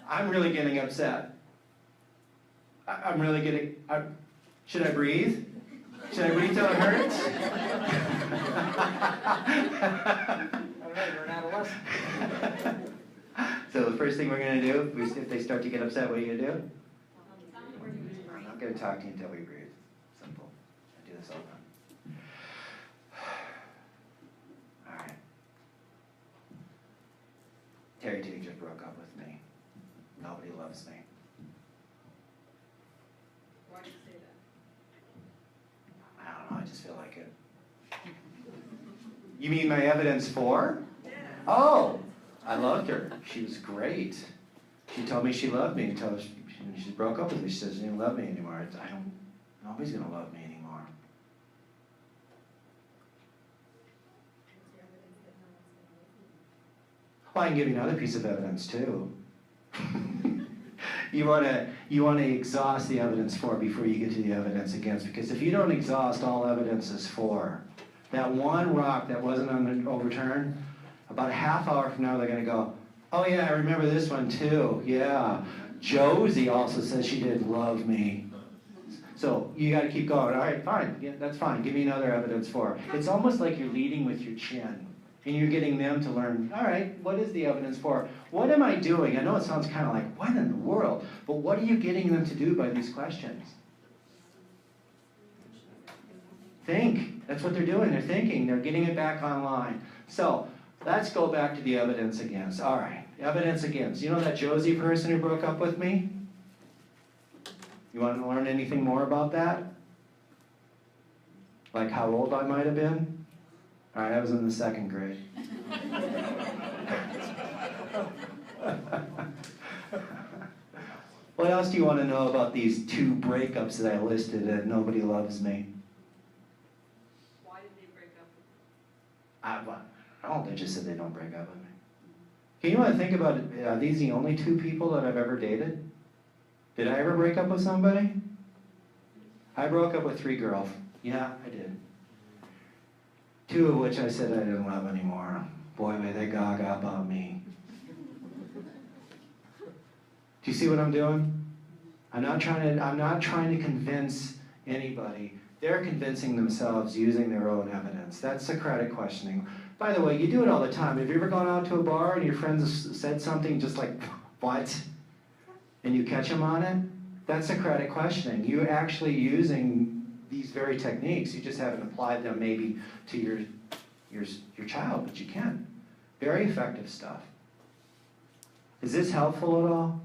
I'm really getting upset. I'm really getting... should I breathe? Should I breathe till it hurts? I don't know, you're an adolescent. So the first thing we're going to do, if they start to get upset, what are you going to do? I'm not going to talk to you until we breathe. Simple. I do this all the time. All right. Terry Teague just broke up with me. Nobody loves me. Why do you say that? I don't know, I just feel like it. You mean my evidence for? Yeah. Oh, I loved her. She was great. She told me she loved me until she broke up with me. She says she didn't love me anymore. Nobody's going to love me anymore. Well, I can give you another piece of evidence too. You want to exhaust the evidence for before you get to the evidence against, because if you don't exhaust all evidence is for, that one rock that wasn't overturned, about a half hour from now they're going to go, oh yeah, I remember this one too. Yeah, Josie also says she didn't love me. So you got to keep going. All right, fine, yeah, that's fine. Give me another evidence for. It's almost like you're leading with your chin. And you're getting them to learn, all right, what is the evidence for? What am I doing? I know it sounds kind of like, what in the world? But what are you getting them to do by these questions? Think. That's what they're doing. They're thinking. They're getting it back online. So let's go back to the evidence against. All right, evidence against. You know that Josie person who broke up with me? You want to learn anything more about that? Like how old I might have been? All right, I was in the 2nd grade. What else do you want to know about these 2 breakups that I listed that nobody loves me? Why did they break up? Oh, they just said they don't break up with me. Can you want to think about it? Are these the only 2 people that I've ever dated? Did I ever break up with somebody? I broke up with 3 girls. Yeah, I did. 2 of which I said I didn't love anymore. Boy, may they gaga about me. Do you see what I'm doing? I'm not trying to convince anybody. They're convincing themselves using their own evidence. That's Socratic questioning. By the way, you do it all the time. Have you ever gone out to a bar and your friends said something just like, what? And you catch them on it? That's Socratic questioning. You're actually using these very techniques. You just haven't applied them maybe to your child, but you can. Very effective stuff. Is this helpful at all?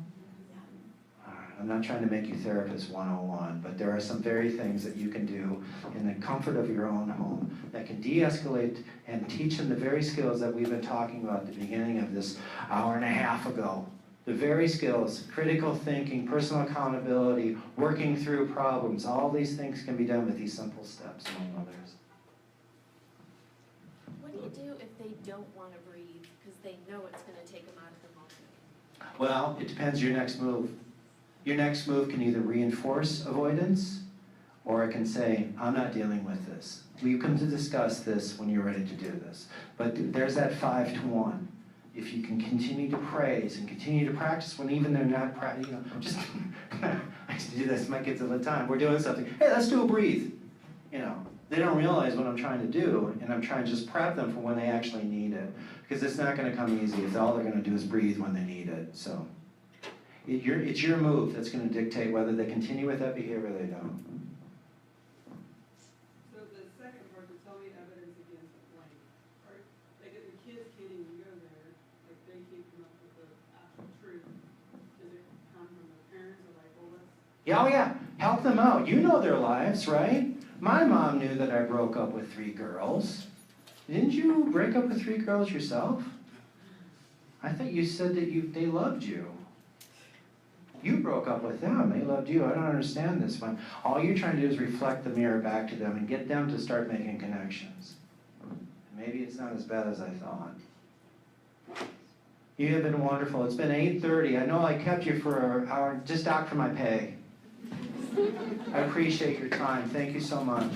I'm not trying to make you therapist 101, but there are some very things that you can do in the comfort of your own home that can de-escalate and teach them the very skills that we've been talking about at the beginning of this hour and a half ago. The very skills, critical thinking, personal accountability, working through problems, all these things can be done with these simple steps, among others. What do you do if they don't want to breathe because they know it's going to take them out of the moment? Well, it depends your next move. Your next move can either reinforce avoidance, or it can say, I'm not dealing with this. We come to discuss this when you're ready to do this. But there's that 5 to 1. If you can continue to praise and continue to practice when even they're not practicing, just, I used to do this to my kids all the time. We're doing something, hey, let's do a breathe. They don't realize what I'm trying to do, and I'm trying to just prep them for when they actually need it. Because it's not gonna come easy if all they're gonna do is breathe when they need it, so. It's your move that's going to dictate whether they continue with that behavior or they don't. So the second part, to tell me evidence against the blame, right? Like if the kids can't even go there, like they can't come up with the actual truth. Does it come from the parents or like, well, let's... Yeah, oh yeah, help them out. You know their lives, right? My mom knew that I broke up with 3 girls. Didn't you break up with 3 girls yourself? I thought you said that they loved you. You broke up with them, they loved you. I don't understand this one. All you're trying to do is reflect the mirror back to them and get them to start making connections. Maybe it's not as bad as I thought. You have been wonderful. It's been 8:30. I know I kept you for an hour. Just dock for my pay. I appreciate your time. Thank you so much.